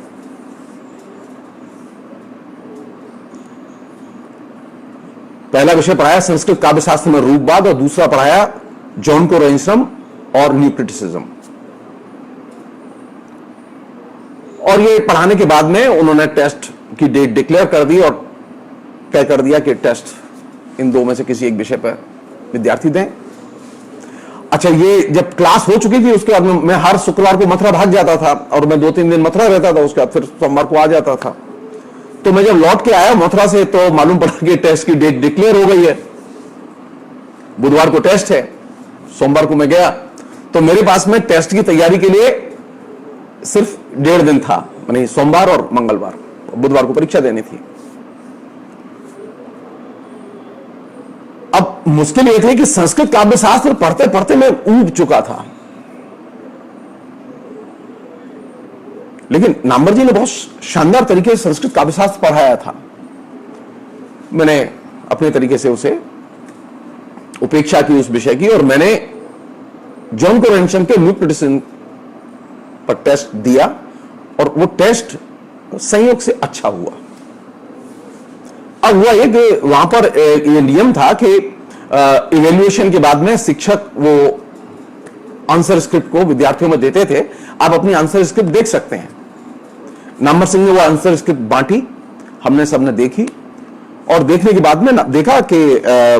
पहला विषय पढ़ाया संस्कृत काव्यशास्त्र में रूपवाद, और दूसरा पढ़ाया जॉन कोरेंसम और न्यू क्रिटिसिज्म। और ये पढ़ाने के बाद में उन्होंने टेस्ट की डेट डिक्लेयर कर दी और तय कर दिया कि टेस्ट इन 2 में से किसी एक विषय पर विद्यार्थी दें। अच्छा, ये जब क्लास हो चुकी थी उसके बाद मैं हर शुक्रवार को मथुरा भाग जाता था, और मैं 2-3 दिन मथुरा रहता था, उसके बाद फिर सोमवार को आ जाता था। तो मैं जब लौट के आया मथुरा से तो मालूम पड़ा कि टेस्ट की डेट डिक्लेयर हो गई है। बुधवार को टेस्ट है, सोमवार को मैं गया तो मेरे पास में टेस्ट की तैयारी के लिए सिर्फ 1.5 दिन था, यानी सोमवार और मंगलवार। बुधवार को परीक्षा देनी थी। अब मुश्किल यह थी कि संस्कृत काव्यशास्त्र पढ़ते पढ़ते मैं ऊब चुका था, लेकिन नामवर जी ने बहुत शानदार तरीके से संस्कृत काव्यशास्त्र पढ़ाया था। मैंने अपने तरीके से उसे उपेक्षा की उस विषय की, और मैंने जॉन कोरेंसम के न्यू क्रिटिसिज्म पर टेस्ट दिया, और वो टेस्ट संयोग से अच्छा हुआ। अब हुआ ये कि वहां पर ये नियम था कि इवेल्युएशन के बाद में शिक्षक वो आंसर स्क्रिप्ट को विद्यार्थियों में देते थे। आप अपनी आंसर स्क्रिप्ट देख सकते हैं। नामवर सिंह ने वो आंसर स्क्रिप्ट बांटी, हमने सबने देखी, और देखने के बाद में देखा कि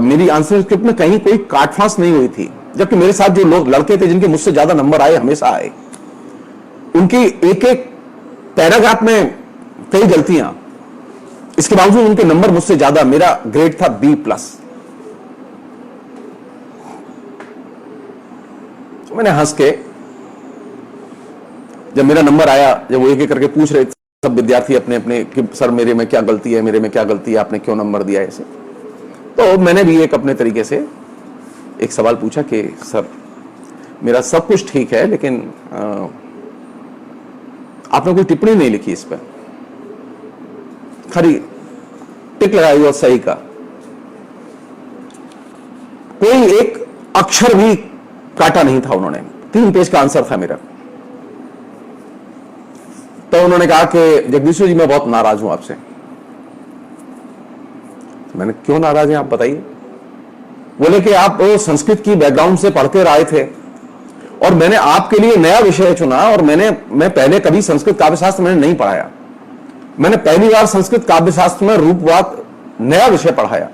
मेरी आंसर स्क्रिप्ट में कहीं कोई काटफांस नहीं हुई थी, जबकि मेरे साथ जो लोग लड़के थे जिनके मुझसे ज्यादा नंबर आए, हमेशा आए, उनकी एक एक पैराग्राफ में कई गलतियां, इसके बावजूद उनके नंबर मुझसे ज्यादा। मेरा ग्रेड था B+। मैंने हंस के, जब मेरा नंबर आया, जब वो एक एक करके पूछ रहे थे सब विद्यार्थी अपने अपने कि सर मेरे में क्या गलती है, मेरे में क्या गलती है, आपने क्यों नंबर दिया ऐसे, तो मैंने भी एक अपने तरीके से एक सवाल पूछा कि सर मेरा सब कुछ ठीक है, लेकिन आपने कोई टिप्पणी नहीं लिखी इस पर, खरी टिक लगाई और सही का, कोई एक अक्षर भी काटा नहीं था उन्होंने। 3 पेज का आंसर था मेरा। तो उन्होंने कहा कि जगदीश्वर जी मैं बहुत नाराज हूं आपसे। मैंने क्यों नाराज हैं आप बताइए। बोले कि आप संस्कृत की बैकग्राउंड से पढ़कर आए थे और मैंने आपके लिए नया विषय चुना, और मैं पहले कभी संस्कृत काव्यशास्त्र मैंने नहीं पढ़ाया। मैंने पहली बार संस्कृत काव्यशास्त्र में रूपवाद नया विषय पढ़ाया,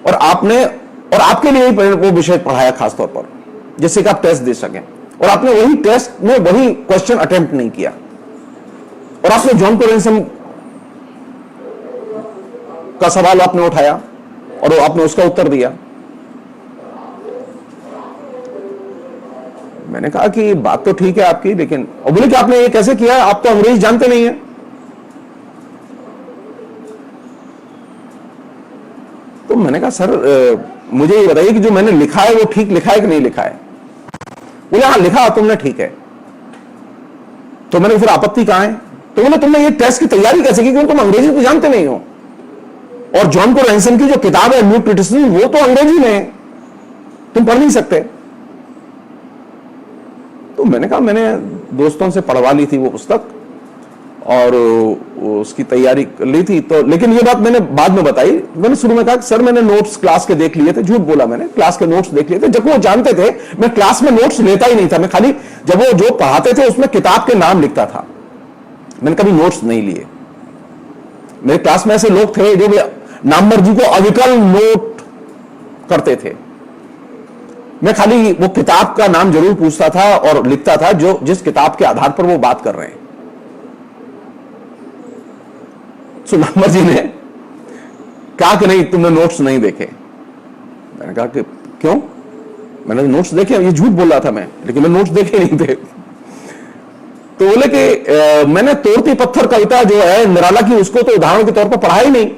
और आपके लिए ही वो विषय पढ़ाया खासतौर पर, जिससे कि आप टेस्ट दे सकें। और आपने वही टेस्ट में वही क्वेश्चन अटेम्प्ट नहीं किया, और आपने जॉन कोरेंसम का सवाल आपने उठाया और आपने उसका उत्तर दिया। मैंने कहा कि बात तो ठीक है आपकी, लेकिन, और बोले कि आपने ये कैसे किया, आप तो अंग्रेजी जानते नहीं है। तो मैंने कहा सर मुझे ये बताइए कि जो मैंने लिखा है वो ठीक लिखा है कि नहीं लिखा है। बोले हाँ लिखा तुमने ठीक है। तो मैंने फिर आपत्ति कहां है। तो बोले तुमने ये टेस्ट की तैयारी कैसे की, क्योंकि तुम अंग्रेजी तो जानते नहीं हो, और जॉन कोरेंसम की जो किताब है न्यू क्रिटिसिज्म वो तो अंग्रेजी में है, तुम पढ़ नहीं सकते। तो मैंने कहा मैंने दोस्तों से पढ़वा ली थी वो पुस्तक और उसकी तैयारी ली थी, तो लेकिन ये बात मैंने बाद में बताई। मैंने शुरू में कहा कि सर मैंने नोट्स क्लास के देख लिए थे। झूठ बोला मैंने, क्लास के नोट्स देख लिए थे, जबकि वो जानते थे मैं क्लास में नोट्स लेता ही नहीं था। मैं खाली जब वो जो पढ़ाते थे उसमें किताब के नाम लिखता था, मैंने कभी नोट्स नहीं लिए। मेरे क्लास में ऐसे लोग थे जो नामवर जी को अविकल नोट करते थे। मैं खाली वो किताब का नाम जरूर पूछता था और लिखता था जो जिस किताब के आधार पर वो बात कर रहे हैं। तो नामवर जी ने कहा कि नहीं तुमने नोट्स नहीं देखे। मैंने कहा कि क्यों। मैंने नोट्स देखे, ये झूठ बोल रहा था मैं, लेकिन मैंने नोट्स देखे नहीं थे। तो बोले कि मैंने तोड़ती पत्थर कविता जो है निराला की, उसको तो उदाहरण के तौर पर पढ़ा ही नहीं।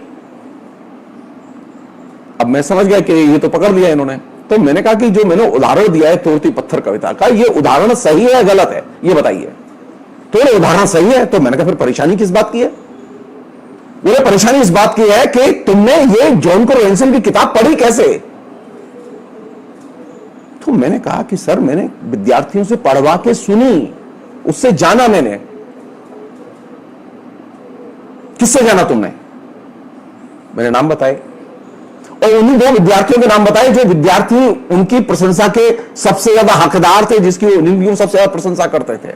अब मैं समझ गया कि ये तो पकड़ लिया इन्होंने। तो मैंने कहा कि जो मैंने उदाहरण दिया है तोड़ती पत्थर कविता का, ये उदाहरण सही है या गलत है, ये बताइए। तो उदाहरण सही है। तो मैंने कहा फिर परेशानी किस बात की है? बोले परेशानी इस बात की है कि तुमने ये जॉन को रॉबिन्सन की किताब पढ़ी कैसे? तो मैंने कहा कि सर मैंने विद्यार्थियों से पढ़वा के सुनी, उससे जाना मैंने। किससे जाना तुमने? मैंने नाम बताए और उन्हीं दो विद्यार्थियों के नाम बताए जो विद्यार्थी उनकी प्रशंसा के सबसे ज्यादा हकदार थे, जिसकी वो सबसे ज्यादा प्रशंसा करते थे।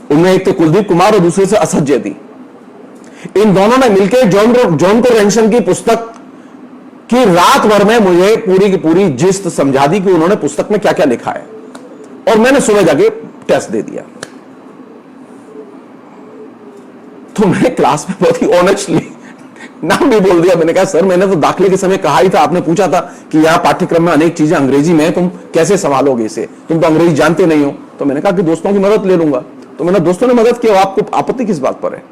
उनमें एक तो कुलदीप कुमार और दूसरे से असद जैदी। इन दोनों ने मिलकर जॉन को रॉबिन्सन की पुस्तक की रात भर में मुझे पूरी की पूरी जिस्त समझा दी कि उन्होंने पुस्तक में क्या क्या लिखा है, और मैंने सुबह जाके टेस्ट दे दिया। तो मैंने क्लास में बहुत ही ऑनेस्टली नाम भी बोल दिया। मैंने कहा सर मैंने तो दाखिले के समय कहा ही था, आपने पूछा था कि यहां पाठ्यक्रम में अनेक चीजें अंग्रेजी में है, तुम कैसे संभालोगे इसे, तुम तो अंग्रेजी जानते नहीं हो। तो मैंने कहा कि दोस्तों की मदद ले लूंगा। तो मैंने दोस्तों ने मदद की, आपको आपत्ति किस बात पर है?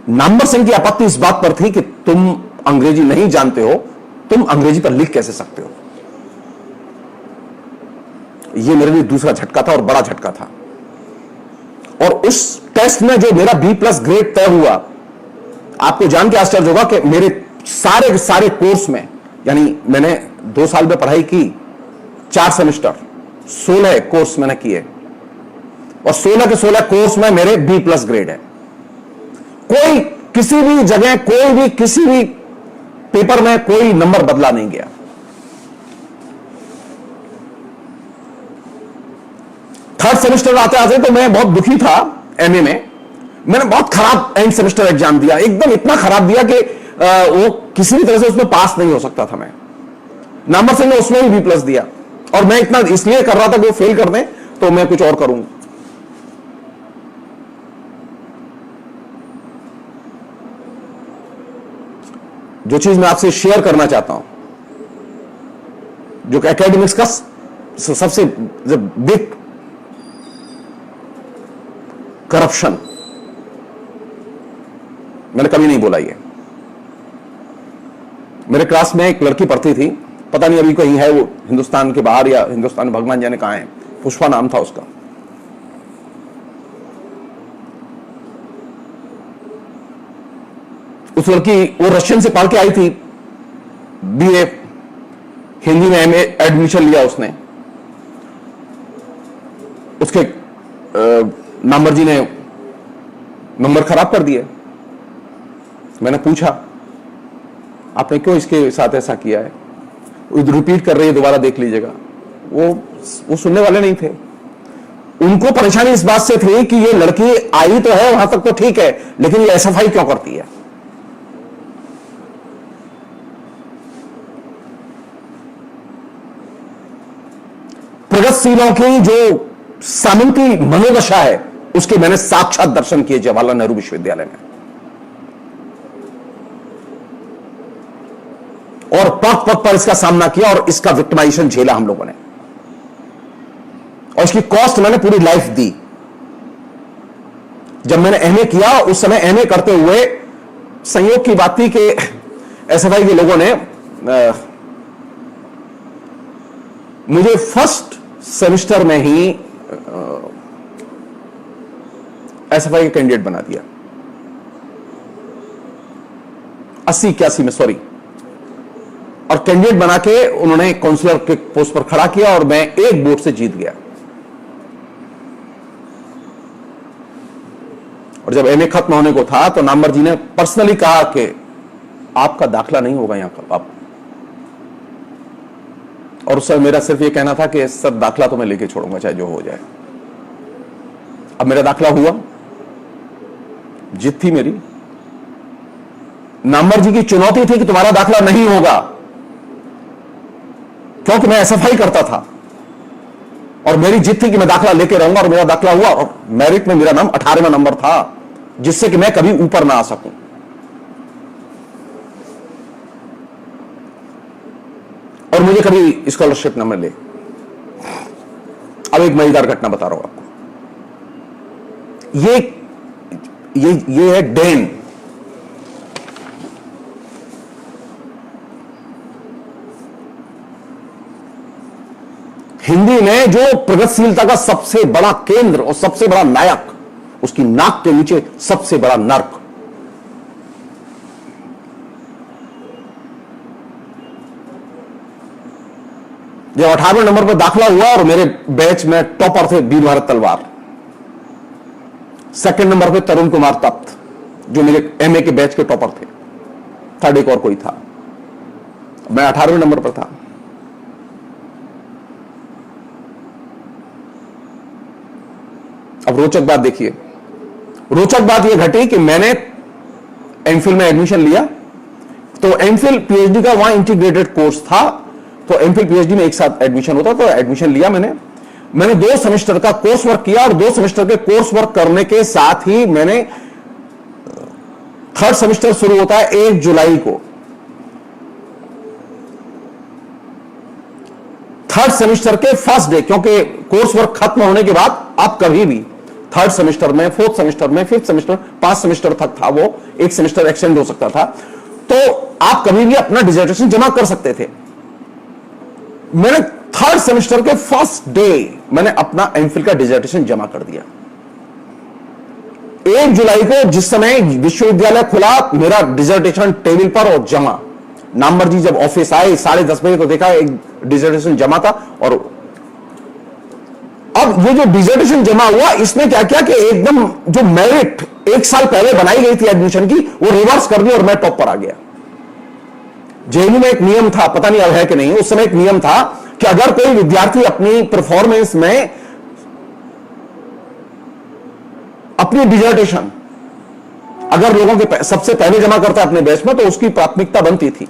नामवर सिंह की आपत्ति इस बात पर थी कि तुम अंग्रेजी नहीं जानते हो, तुम अंग्रेजी पर लिख कैसे सकते हो। यह मेरे लिए दूसरा झटका था और बड़ा झटका था। और उस टेस्ट में जो मेरा B+ ग्रेड तय हुआ, आपको जान के आश्चर्य होगा कि मेरे सारे कोर्स में, यानी मैंने 2 साल में पढ़ाई की, 4 सेमेस्टर, 16 कोर्स मैंने किए, और 16 के 16 कोर्स में मेरे B+ ग्रेड है। कोई किसी भी जगह, कोई भी किसी भी पेपर में कोई नंबर बदला नहीं गया। थर्ड सेमेस्टर आते आते तो मैं बहुत दुखी था MA में। मैंने बहुत खराब एंड सेमेस्टर एग्जाम दिया, एकदम इतना खराब दिया कि वो किसी भी तरह से उसमें पास नहीं हो सकता था मैं। नामवर सिंह ने उसमें भी B+ दिया, और मैं इतना इसलिए कर रहा था कि वो फेल कर दें तो मैं कुछ और करूंगा। जो चीज मैं आपसे शेयर करना चाहता हूं, जो एकेडमिक्स का सबसे बिग करप्शन, मैंने कभी नहीं बोला ये। मेरे क्लास में एक लड़की पढ़ती थी, पता नहीं अभी कहीं है वो हिंदुस्तान के बाहर या हिंदुस्तान भगवान जाने कहां है, पुष्पा नाम था उसका। उस लड़की वो रशियन से पढ़ के आई थी, BA हिंदी में MA एडमिशन लिया उसने। उसके नामवर जी ने नंबर खराब कर दिए। मैंने पूछा आपने क्यों इसके साथ ऐसा किया है? रिपीट कर रही है, दोबारा देख लीजिएगा। वो सुनने वाले नहीं थे। उनको परेशानी इस बात से थी कि ये लड़की आई तो है वहां तक तो ठीक है, लेकिन ये SFI क्यों करती है? प्रगतिशीलों की जो सामंती मनोदशा है, उसके मैंने साक्षात दर्शन किए जवाहरलाल नेहरू विश्वविद्यालय में। और पग पग पर इसका सामना किया और इसका विक्टिमाइजेशन झेला हम लोगों ने, और इसकी कॉस्ट मैंने पूरी लाइफ दी। जब मैंने MA किया, उस समय MA करते हुए संयोग की बात थी कि SFI के लोगों ने मुझे फर्स्ट सेमेस्टर में ही SFI के कैंडिडेट बना दिया। 80-81 में, सॉरी। और कैंडिडेट बना के उन्होंने काउंसलर के पोस्ट पर खड़ा किया, और मैं एक वोट से जीत गया। और जब MA खत्म होने को था तो नामवर जी ने पर्सनली कहा कि आपका दाखिला नहीं होगा यहां का आप। और उस समय मेरा सिर्फ ये कहना था कि सर दाखिला तो मैं लेके छोड़ूंगा चाहे जो हो जाए। अब मेरा दाखिला हुआ, जीत थी मेरी। नामवर जी की चुनौती थी कि तुम्हारा दाखिला नहीं होगा, क्योंकि मैं SFI करता था, और मेरी जीत थी कि मैं दाखिला लेके रहूंगा। और मेरा दाखिला हुआ, और मेरिट में मेरा नाम 18वां नंबर था, जिससे कि मैं कभी ऊपर ना आ सकूं। और मुझे कभी स्कॉलरशिप न मिले। अब एक मजेदार घटना बता रहा हूं आपको। ये है डेन। हिंदी में जो प्रगतिशीलता का सबसे बड़ा केंद्र और सबसे बड़ा नायक, उसकी नाक के नीचे सबसे बड़ा नर्क। जब 18वें नंबर पर दाखिला हुआ और मेरे बैच में टॉपर थे वीर भारत तलवार, सेकंड नंबर पे तरुण कुमार तप्त जो मेरे एमए के बैच के टॉपर थे, थर्ड एक और कोई था, मैं 18वें नंबर पर था। अब रोचक बात देखिए, रोचक बात यह घटी कि मैंने एमफिल में एडमिशन लिया, तो एमफिल पीएचडी का वहां इंटीग्रेटेड कोर्स था, तो एमफिल पीएचडी में एक साथ एडमिशन होता, तो एडमिशन लिया मैंने 2 सेमेस्टर का कोर्स वर्क किया और 2 सेमेस्टर के कोर्स वर्क करने के साथ ही मैंने थर्ड सेमेस्टर शुरू होता है 1 जुलाई को। थर्ड सेमेस्टर के फर्स्ट डे, क्योंकि कोर्स वर्क खत्म होने के बाद आप कभी भी थर्ड सेमेस्टर में, फोर्थ सेमेस्टर में, फिफ्थ सेमेस्टर, 5 सेमेस्टर तक था वो, 1 सेमेस्टर एक्सटेंड हो सकता था, तो आप कभी भी अपना डिसर्टेशन जमा कर सकते थे। मैंने थर्ड सेमेस्टर के फर्स्ट डे मैंने अपना एमफिल का डिसर्टेशन जमा कर दिया। 1 जुलाई को जिस समय विश्वविद्यालय खुला, मेरा डिसर्टेशन टेबल पर और जमा। नामवर जी जब ऑफिस आए 10:30 बजे तो देखा एक डिसर्टेशन जमा था। और अब ये जो डिसर्टेशन जमा हुआ, इसमें क्या किया कि एकदम जो मेरिट 1 साल पहले बनाई गई थी एडमिशन की, वो रिवर्स कर दी और मैं टॉप पर आ गया। जेएनयू में एक नियम था, पता नहीं अब है कि नहीं, उस समय एक नियम था कि अगर कोई विद्यार्थी अपनी परफॉर्मेंस में अपनी डिसर्टेशन अगर लोगों के सबसे पहले जमा करता है अपने बैच में, तो उसकी प्राथमिकता बनती थी।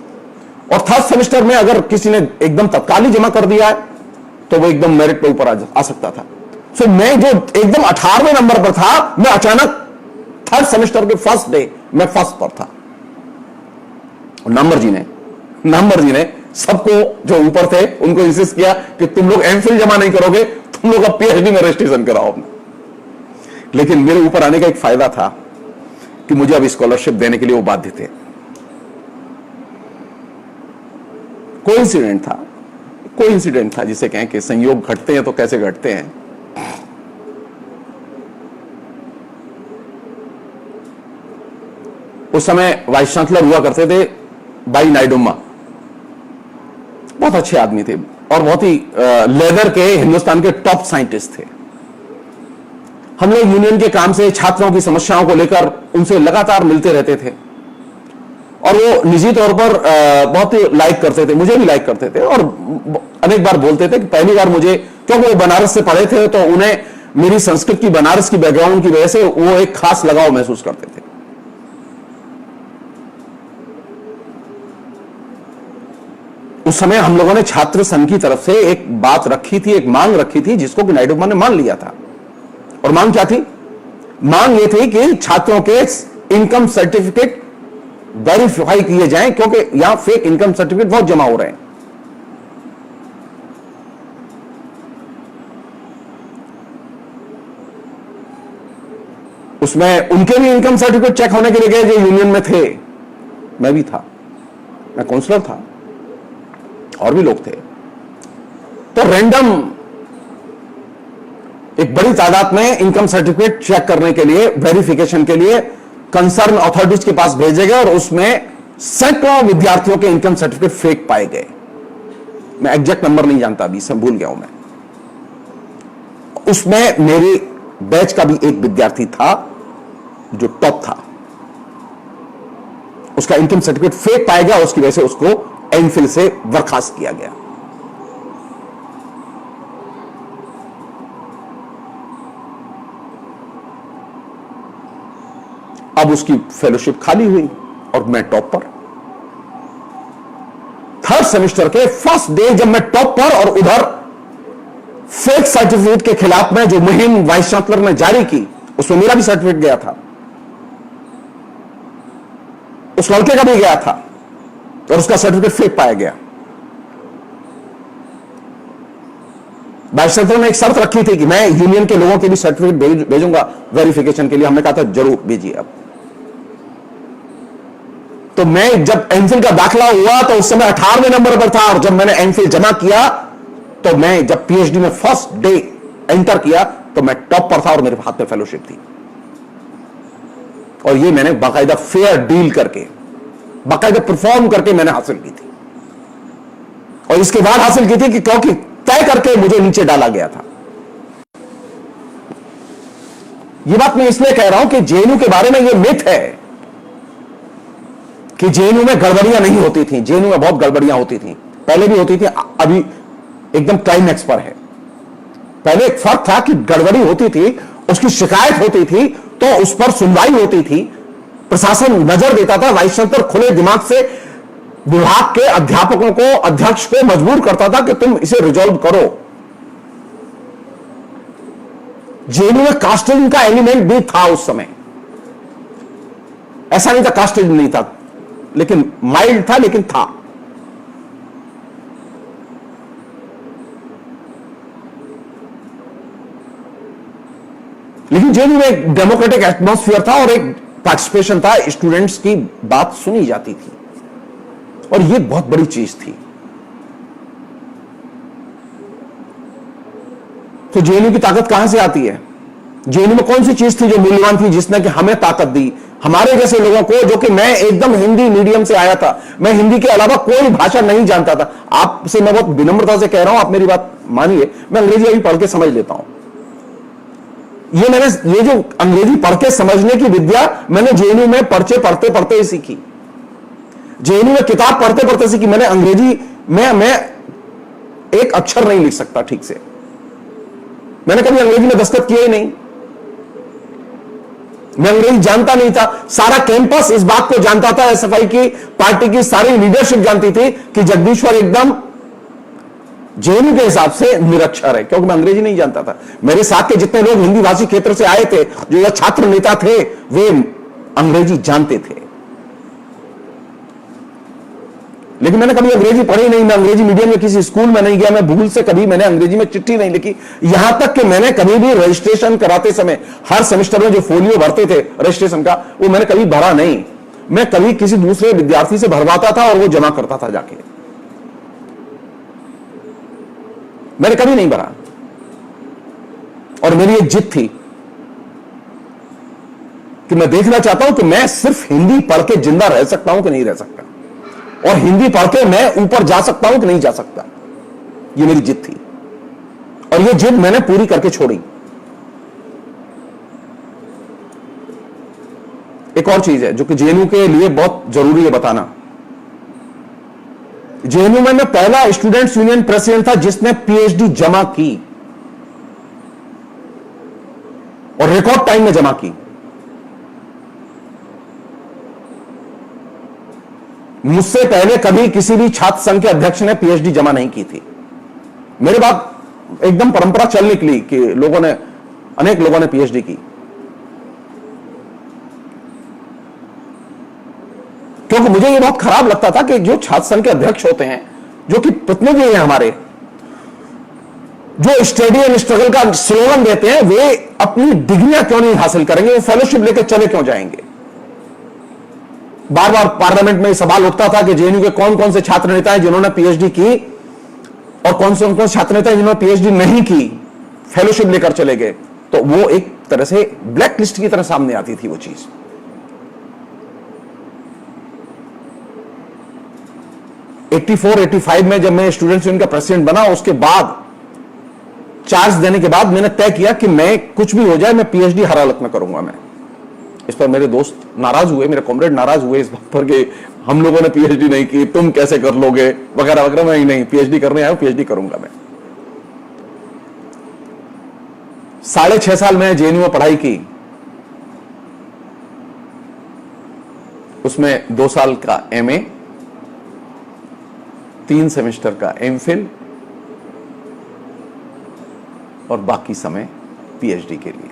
और थर्ड सेमेस्टर में अगर किसी ने एकदम तत्काल ही जमा कर दिया है, तो वो एकदम मेरिट पे ऊपर आ सकता था। सो मैं जो एकदम 18वें नंबर पर था, मैं अचानक थर्ड सेमेस्टर के फर्स्ट डे मैं फर्स्ट पर था। नंबर जी ने सबको जो ऊपर थे उनको इंसिस्ट किया कि तुम लोग एमफिल जमा नहीं करोगे, तुम लोग अब पीएचडी में रजिस्ट्रेशन कराओ अपना। लेकिन मेरे ऊपर आने का एक फायदा था कि मुझे अब स्कॉलरशिप देने के लिए वो बाध्य थे। कोइंसिडेंट था जिसे कहें कि संयोग घटते हैं तो कैसे घटते हैं। उस समय वाइस चांसलर हुआ करते थे भाई नायडुम्मा, बहुत अच्छे आदमी थे और बहुत ही लेदर के हिंदुस्तान के टॉप साइंटिस्ट थे। हम लोग यूनियन के काम से छात्रों की समस्याओं को लेकर उनसे लगातार मिलते रहते थे और वो निजी तौर पर बहुत ही लाइक करते थे, मुझे भी लाइक करते थे और अनेक बार बोलते थे कि पहली बार मुझे, क्योंकि वो बनारस से पढ़े थे तो उन्हें मेरी संस्कृत की, बनारस की बैकग्राउंड की वजह से वो एक खास लगाव महसूस करते थे। उस समय हम लोगों ने छात्र संघ की तरफ से एक बात रखी थी, एक मांग रखी थी, जिसको कि नायडुम्मा ने मान लिया था। और मांग क्या थी? मांग ये थी कि छात्रों के इनकम सर्टिफिकेट वेरीफाई किए जाएं, क्योंकि यहां फेक इनकम सर्टिफिकेट बहुत जमा हो रहे हैं। उसमें उनके भी इनकम सर्टिफिकेट चेक होने के लिए गए जो यूनियन में थे, मैं भी था, मैं काउंसलर था और भी लोग थे। तो रैंडम एक बड़ी तादाद में इनकम सर्टिफिकेट चेक करने के लिए, वेरिफिकेशन के लिए कंसर्न अथॉरिटीज के पास भेजे गए और उसमें सैकड़ों विद्यार्थियों के इनकम सर्टिफिकेट फेक पाए गए। मैं एग्जैक्ट नंबर नहीं जानता, अभी सब भूल गया हूं मैं। उसमें मेरे बैच का भी एक विद्यार्थी था जो टॉप था, उसका इनकम सर्टिफिकेट फेक पाया गया, उसकी वजह से उसको एमफिल से बर्खास्त किया गया। अब उसकी फेलोशिप खाली हुई और मैं टॉप पर। थर्ड सेमेस्टर के फर्स्ट डे जब मैं टॉप पर और उधर फेक सर्टिफिकेट के खिलाफ में जो मुहिम वाइस चांसलर ने जारी की, उसमें मेरा भी सर्टिफिकेट गया था, उस लड़के का भी गया था और उसका सर्टिफिकेट फेक पाया गया। वाइस चांसलर ने एक शर्त रखी थी कि मैं यूनियन के लोगों के भी सर्टिफिकेट भेजूंगा वेरिफिकेशन के लिए। हमने कहा था जरूर भेजिए आप। तो मैं जब एमफिल का दाखिला हुआ तो उस समय 18वें नंबर पर था, और जब मैंने एमफिल जमा किया तो मैं जब पीएचडी में फर्स्ट डे एंटर किया तो मैं टॉप पर था और मेरे हाथ में फेलोशिप थी। और ये मैंने बाकायदा फेयर डील करके, बाकायदा परफॉर्म करके मैंने हासिल की थी। और इसके बाद हासिल की थी कि क्योंकि तय करके मुझे नीचे डाला गया था। यह बात मैं इसलिए कह रहा हूं कि जेएनयू के बारे में यह मिथ है कि जेएनयू में गड़बड़ियां नहीं होती थी। जेएनयू में बहुत गड़बड़ियां होती थी, पहले भी होती थी, अभी एकदम क्लाइमैक्स पर है। पहले एक फर्क था कि गड़बड़ी होती थी, उसकी शिकायत होती थी तो उस पर सुनवाई होती थी, प्रशासन नजर देता था, वाइस चांसलर खुले दिमाग से विभाग के अध्यापकों को, अध्यक्ष को मजबूर करता था कि तुम इसे रिजॉल्व करो। जेएनयू में कास्टिज्म का एलिमेंट भी था उस समय, ऐसा नहीं था कास्टिज्म नहीं था, लेकिन माइल्ड था, लेकिन था। लेकिन जेएनयू में एक डेमोक्रेटिक एटमॉस्फेयर था और एक पार्टिसिपेशन था, स्टूडेंट्स की बात सुनी जाती थी, और यह बहुत बड़ी चीज थी। तो जेएनयू की ताकत कहां से आती है? जेएनयू में कौन सी चीज थी जो मूल्यवान थी, जिसने कि हमें ताकत दी, हमारे जैसे लोगों को, जो कि मैं एकदम हिंदी मीडियम से आया था, मैं हिंदी के अलावा कोई भाषा नहीं जानता था। आपसे मैं बहुत विनम्रता से कह रहा हूं, आप मेरी बात मानिए, मैं अंग्रेजी अभी पढ़ के समझ लेता हूं। ये जो अंग्रेजी पढ़ के समझने की विद्या मैंने जेएनयू में पर्चे पढ़ते पढ़ते ही सीखी, जेएनयू में किताब पढ़ते पढ़ते सीखी। मैंने अंग्रेजी में मैं एक अक्षर नहीं लिख सकता ठीक से, मैंने कभी अंग्रेजी में दस्तखत किया ही नहीं, मैं अंग्रेजी जानता नहीं था। सारा कैंपस इस बात को जानता था, एसएफआई की पार्टी की सारी लीडरशिप जानती थी कि जगदीश्वर एकदम जेएनयू के हिसाब से निरक्षर है, क्योंकि मैं अंग्रेजी नहीं जानता था। मेरे साथ के जितने लोग हिंदी भाषी क्षेत्र से आए थे, जो ये छात्र नेता थे, वे अंग्रेजी जानते थे, लेकिन मैंने कभी अंग्रेजी पढ़ी नहीं। मैं अंग्रेजी मीडियम में किसी स्कूल में नहीं गया, मैं भूल से कभी मैंने अंग्रेजी में चिट्ठी नहीं लिखी। यहां तक कि मैंने कभी भी रजिस्ट्रेशन कराते समय हर सेमेस्टर में जो फोलियो भरते थे रजिस्ट्रेशन का, वो मैंने कभी भरा नहीं। मैं कभी किसी दूसरे विद्यार्थी से भरवाता था और वो जमा करता था जाके, मैंने कभी नहीं भरा। और मेरी एक जिद थी कि मैं देखना चाहता हूं कि मैं सिर्फ हिंदी पढ़ के जिंदा रह सकता हूं कि नहीं रह सकता, और हिंदी पढ़ के मैं ऊपर जा सकता हूं कि नहीं जा सकता। ये मेरी जिद थी, और ये जिद मैंने पूरी करके छोड़ी। एक और चीज है जो कि जेएनयू के लिए बहुत जरूरी है बताना। जेएनयू में मैं पहला स्टूडेंट्स यूनियन प्रेसिडेंट था जिसने पीएचडी जमा की, और रिकॉर्ड टाइम में जमा की। मुझसे पहले कभी किसी भी छात्र संघ के अध्यक्ष ने पीएचडी जमा नहीं की थी। मेरे बाद एकदम परंपरा चल निकली कि अनेक लोगों ने पीएचडी की, क्योंकि मुझे यह बहुत खराब लगता था कि जो छात्र संघ के अध्यक्ष होते हैं, जो कि प्रतिनिधि हैं हमारे, जो स्टडी एंड स्ट्रगल का स्लोगन देते हैं, वे अपनी डिग्रियां क्यों नहीं हासिल करेंगे, वो फेलोशिप लेकर चले क्यों जाएंगे। बार बार पार्लियामेंट में सवाल उठता था कि जेएनयू के कौन कौन से छात्र नेता हैं जिन्होंने पीएचडी की, और कौन से छात्र नेता हैं जिन्होंने पीएचडी नहीं की, फेलोशिप लेकर चले गए। तो वो एक तरह से ब्लैक लिस्ट की तरह सामने आती थी वो चीज। '84, '85 में जब मैं स्टूडेंट्स यूनियन का प्रेसिडेंट बना, उसके बाद चार्ज देने के बाद मैंने तय किया कि मैं कुछ भी हो जाए, मैं पीएचडी हर हालत में करूंगा। मैं इस पर मेरे दोस्त नाराज हुए, मेरे कॉमरेड नाराज हुए इस बात पर कि हम लोगों ने पीएचडी नहीं की, तुम कैसे कर लोगे, वगैरह वगैरह। मैं नहीं, पीएचडी करने आया हूं, पीएचडी करूंगा मैं। 6.5 साल मैंने जेएनयू में पढ़ाई की, उसमें 2 साल का एमए, 3 सेमेस्टर का एमफिल, और बाकी समय पीएचडी के लिए।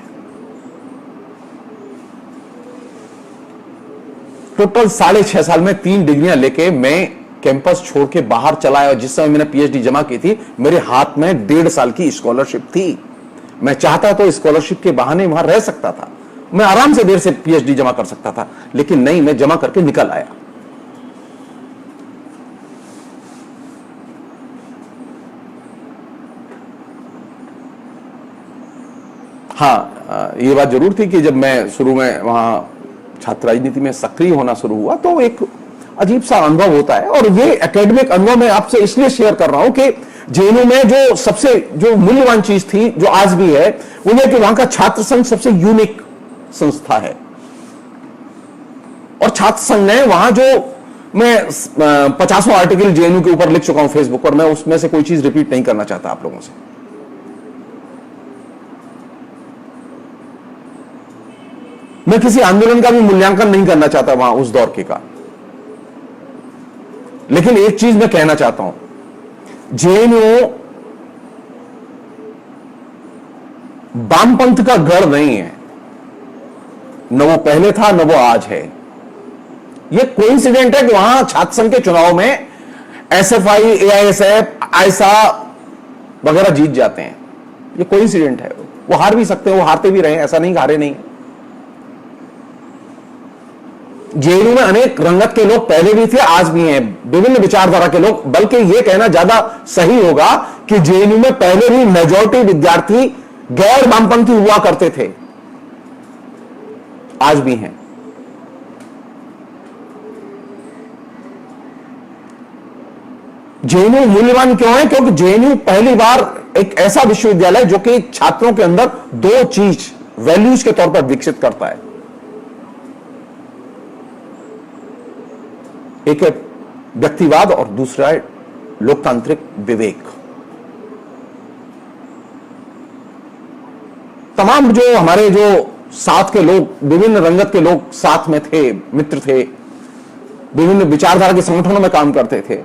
टोटल 6.5 साल में 3 डिग्रियां लेके मैं कैंपस छोड़ के बाहर चला आया। जिस समय मैंने पीएचडी जमा की थी, मेरे हाथ में 1.5 साल की स्कॉलरशिप थी। मैं चाहता तो स्कॉलरशिप के बहाने वहां रह सकता था, मैं आराम से देर से पीएचडी जमा कर सकता था, लेकिन नहीं, मैं जमा करके निकल आया। हाँ, ये बात जरूर थी कि जब मैं शुरू में वहां छात्र राजनीति में सक्रिय होना शुरू हुआ तो एक अजीब सा अनुभव होता है। और ये एकेडमिक अनुभव मैं आपसे इसलिए शेयर कर रहा हूं कि जेएनयू में जो सबसे जो मूल्यवान चीज थी, जो आज भी है, वो ये कि वहां का छात्र संघ सबसे यूनिक संस्था है। और छात्र संघ ने वहां जो, मैं 50वां आर्टिकल जेएनयू के ऊपर लिख चुका हूं फेसबुक पर, मैं उसमें से कोई चीज रिपीट नहीं करना चाहता आप लोगों से। मैं किसी आंदोलन का भी मूल्यांकन नहीं करना चाहता वहां उस दौर के का, लेकिन एक चीज मैं कहना चाहता हूं, जेएनयू वामपंथ का गढ़ नहीं है, न वो पहले था न वो आज है। ये कोइंसिडेंट है कि वहां छात्र संघ के चुनाव में एसएफआई, एआईएसएफ, आयसा वगैरह जीत जाते हैं। ये कोइंसिडेंट है। वो हार भी सकते हैं, वो हारते भी रहे, ऐसा नहीं हारे नहीं। जेएनयू में अनेक रंगत के लोग पहले भी थे, आज भी हैं, विभिन्न विचारधारा के लोग। बल्कि यह कहना ज्यादा सही होगा कि जेएनयू में पहले भी मेजॉरिटी विद्यार्थी गैर वामपंथी हुआ करते थे, आज भी हैं। जेएनयू मूल्यवान क्यों है? क्योंकि जेएनयू पहली बार एक ऐसा विश्वविद्यालय जो कि छात्रों के अंदर दो चीज वैल्यूज के तौर पर विकसित करता है। एक है व्यक्तिवाद और दूसरा है लोकतांत्रिक विवेक। तमाम जो हमारे जो साथ के लोग, विभिन्न रंगत के लोग साथ में थे, मित्र थे, विभिन्न विचारधारा के संगठनों में काम करते थे,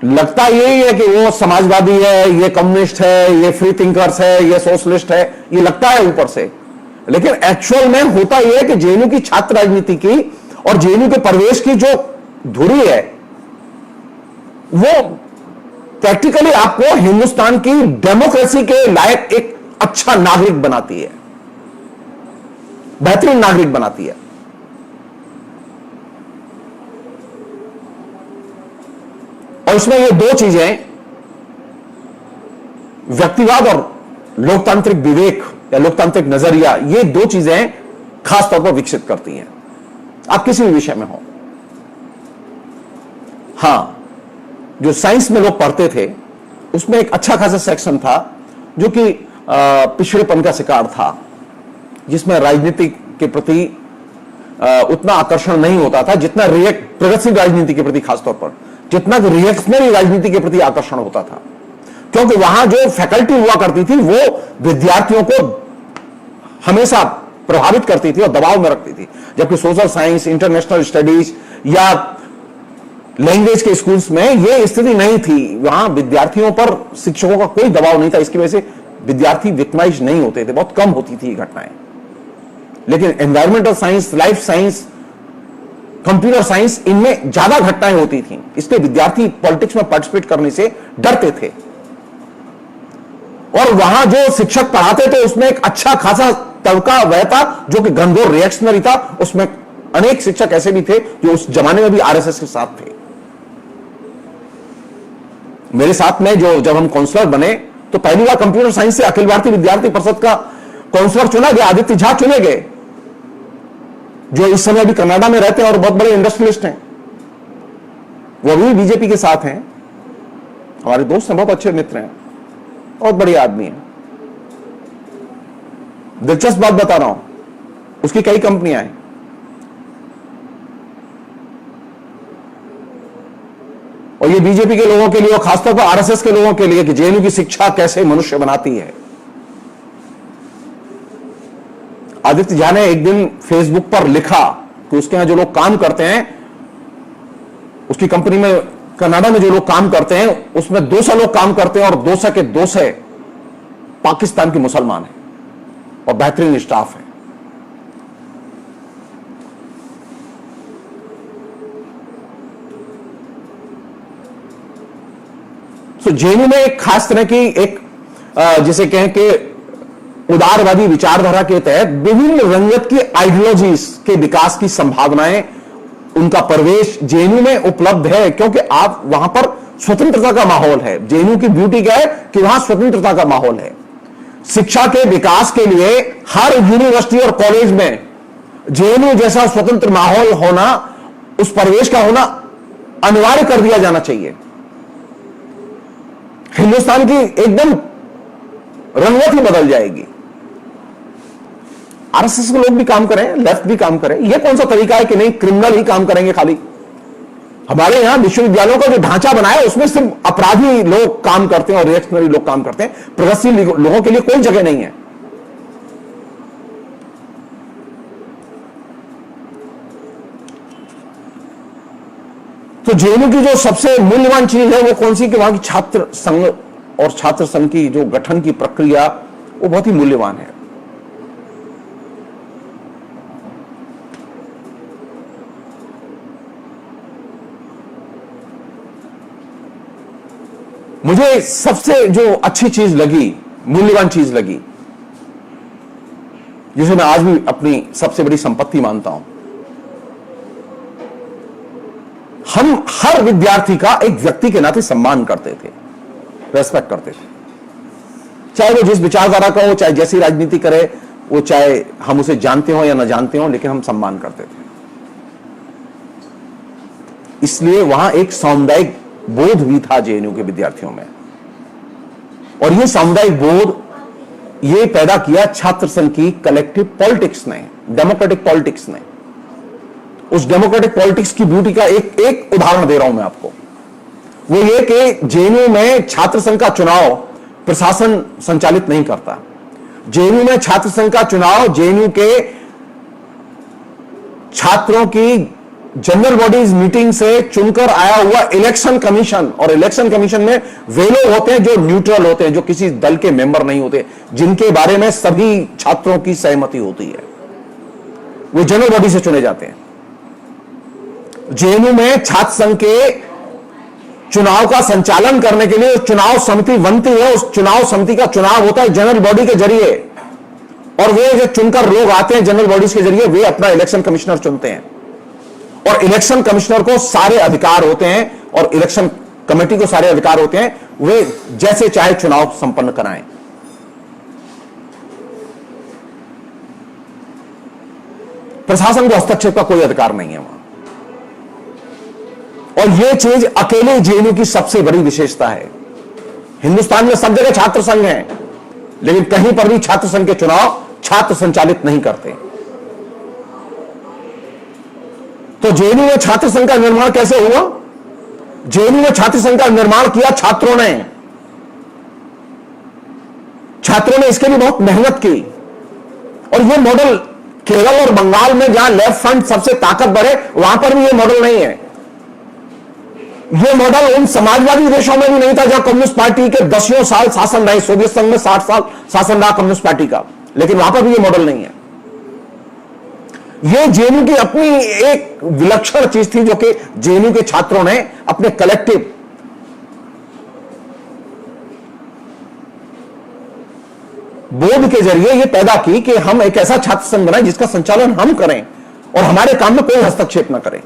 लगता यही है कि वो समाजवादी है, ये कम्युनिस्ट है, ये फ्री थिंकर्स है, ये सोशलिस्ट है, ये लगता है ऊपर से। लेकिन एक्चुअल में होता यह है कि जेएनयू की छात्र राजनीति की और जेएनयू के प्रवेश की जो धुरी है, वो प्रैक्टिकली आपको हिंदुस्तान की डेमोक्रेसी के लायक एक अच्छा नागरिक बनाती है, बेहतरीन नागरिक बनाती है। और इसमें ये दो चीजें, व्यक्तिवाद और लोकतांत्रिक विवेक या लोकतांत्रिक नजरिया, ये दो चीजें खास तौर पर विकसित करती हैं, आप किसी भी विषय में हो। हां, जो साइंस में लोग पढ़ते थे उसमें एक अच्छा खासा सेक्शन था जो कि पिछड़ेपन का शिकार था, जिसमें राजनीति के प्रति उतना आकर्षण नहीं होता था जितना प्रगतिशील राजनीति के प्रति, खासतौर पर जितना रिएक्शनरी राजनीति के प्रति आकर्षण होता था। क्योंकि वहां जो फैकल्टी हुआ करती थी वो विद्यार्थियों को हमेशा प्रभावित करती थी और दबाव में रखती थी, जबकि सोशल साइंस, इंटरनेशनल स्टडीज या लैंग्वेज के स्कूल्स में यह स्थिति नहीं थी। वहां विद्यार्थियों पर शिक्षकों का कोई दबाव नहीं था, इसकी वजह से विद्यार्थी विक्टिमाइज नहीं होते थे, बहुत कम होती थी ये घटनाएं। लेकिन environmental science, life science, computer science, इनमें ज्यादा घटनाएं होती थी, इसलिए विद्यार्थी पॉलिटिक्स में पार्टिसिपेट करने से डरते थे। और वहां जो शिक्षक पढ़ाते थे उसमें एक अच्छा खासा तबका वह था जो कि घनघोर रिएक्शनरी था। उसमें अनेक शिक्षक ऐसे भी थे जो उस जमाने में भी आरएसएस के साथ थे। मेरे साथ में जो जब हम काउंसलर बने तो पहली बार कंप्यूटर साइंस से अखिल भारतीय विद्यार्थी परिषद का काउंसलर चुना गया, आदित्य झा चुने गए, जो इस समय अभी कनाडा में रहते हैं और बहुत बड़े इंडस्ट्रियलिस्ट हैं। वो अभी बीजेपी के साथ हैं, हमारे दोस्त हैं, बहुत अच्छे मित्र हैं, बहुत बढ़िया आदमी है। दिलचस्प बात बता रहा हूं, उसकी कई कंपनियां हैं। और ये बीजेपी के लोगों के लिए और खासतौर पर आरएसएस के लोगों के लिए कि जेएनयू की शिक्षा कैसे मनुष्य बनाती है। आदित्य झा ने एक दिन फेसबुक पर लिखा कि उसके यहां जो लोग काम करते हैं, उसकी कंपनी में कनाडा में जो लोग काम करते हैं उसमें 200 लोग काम करते हैं और 200 के 200 पाकिस्तान के मुसलमान हैं और बेहतरीन स्टाफ है। तो जेएनयू में एक खास तरह की एक जिसे कहें कि उदारवादी विचारधारा के तहत विभिन्न रंगत की आइडियोलॉजीज के विकास की संभावनाएं, उनका प्रवेश जेएनयू में उपलब्ध है, क्योंकि आप वहां पर स्वतंत्रता का माहौल है। जेएनयू की ब्यूटी क्या है कि वहां स्वतंत्रता का माहौल है। शिक्षा के विकास के लिए हर यूनिवर्सिटी और कॉलेज में जेएनयू जैसा स्वतंत्र माहौल होना, उस प्रवेश का होना अनिवार्य कर दिया जाना चाहिए। हिंदुस्तान की एकदम रंगत ही बदल जाएगी। आरएसएस के लोग भी काम करें, लेफ्ट भी काम करें, यह कौन सा तरीका है कि नहीं क्रिमिनल ही काम करेंगे खाली? हमारे यहां विश्वविद्यालयों का जो ढांचा बनाया उसमें सिर्फ अपराधी लोग काम करते हैं और रिएक्शनरी लोग काम करते हैं। प्रगतिशील लोगों के लिए कोई जगह नहीं है। तो जेएनयू की जो सबसे मूल्यवान चीज है वो कौन सी कि वहां की छात्र संघ और छात्र संघ की जो गठन की प्रक्रिया वो बहुत ही मूल्यवान है। मुझे सबसे जो अच्छी चीज लगी, मूल्यवान चीज लगी, जिसे मैं आज भी अपनी सबसे बड़ी संपत्ति मानता हूं, हम हर विद्यार्थी का एक व्यक्ति के नाते सम्मान करते थे, रेस्पेक्ट करते थे। चाहे वो जिस विचारधारा का हो, चाहे जैसी राजनीति करे, वो चाहे हम उसे जानते हो या न जानते हो, लेकिन हम सम्मान करते थे। इसलिए वहां एक सामुदायिक बोध भी था जेएनयू के विद्यार्थियों में, और ये सामुदायिक बोध ये पैदा किया छात्र संघ की कलेक्टिव पॉलिटिक्स ने, डेमोक्रेटिक पॉलिटिक्स ने। उस डेमोक्रेटिक पॉलिटिक्स की ब्यूटी का एक उदाहरण दे रहा हूं मैं आपको। वो ये कि जेएनयू में छात्र संघ का चुनाव प्रशासन संचालित नहीं करता। जेएनयू में छात्र संघ का चुनाव जेएनयू के छात्रों की जनरल बॉडीज मीटिंग से चुनकर आया हुआ इलेक्शन कमीशन, और इलेक्शन कमीशन में वे लोग होते हैं जो न्यूट्रल होते हैं, जो किसी दल के मेंबर नहीं होते, जिनके बारे में सभी छात्रों की सहमति होती है, वो जनरल बॉडी से चुने जाते हैं। जेएनयू में छात्र संघ के चुनाव का संचालन करने के लिए चुनाव समिति बनती है। उस चुनाव समिति का चुनाव होता है जनरल बॉडी के जरिए, और वे जो चुनकर लोग आते हैं जनरल बॉडीज के जरिए, वे अपना इलेक्शन कमिश्नर चुनते हैं, और इलेक्शन कमिश्नर को सारे अधिकार होते हैं, और इलेक्शन कमेटी को सारे अधिकार होते हैं, वे जैसे चाहे चुनाव संपन्न कराएं। प्रशासन को हस्तक्षेप का कोई अधिकार नहीं है वहां, और यह चीज अकेले जेएनयू की सबसे बड़ी विशेषता है। हिंदुस्तान में सब जगह छात्र संघ हैं, लेकिन कहीं पर भी छात्र संघ के चुनाव छात्र संचालित नहीं करते। तो जेएनयू में छात्र संघ का निर्माण कैसे हुआ? जेएनयू में छात्र संघ का निर्माण किया छात्रों ने। छात्रों ने इसके लिए बहुत मेहनत की, और यह मॉडल केरल और बंगाल में जहां लेफ्ट फ्रंट सबसे ताकतवर है, वहां पर भी यह मॉडल नहीं है। यह मॉडल उन समाजवादी देशों में भी नहीं था जहां कम्युनिस्ट पार्टी के दसियों साल शासन रहे। सोवियत संघ में 60 साल शासन रहा कम्युनिस्ट पार्टी का, लेकिन वहां पर भी यह मॉडल नहीं है। यह जेएनयू की अपनी एक विलक्षण चीज थी, जो कि जेएनयू के छात्रों ने अपने कलेक्टिव बोध के जरिए यह पैदा की कि हम एक ऐसा छात्र संघ बनाएं जिसका संचालन हम करें और हमारे काम में कोई हस्तक्षेप न करें।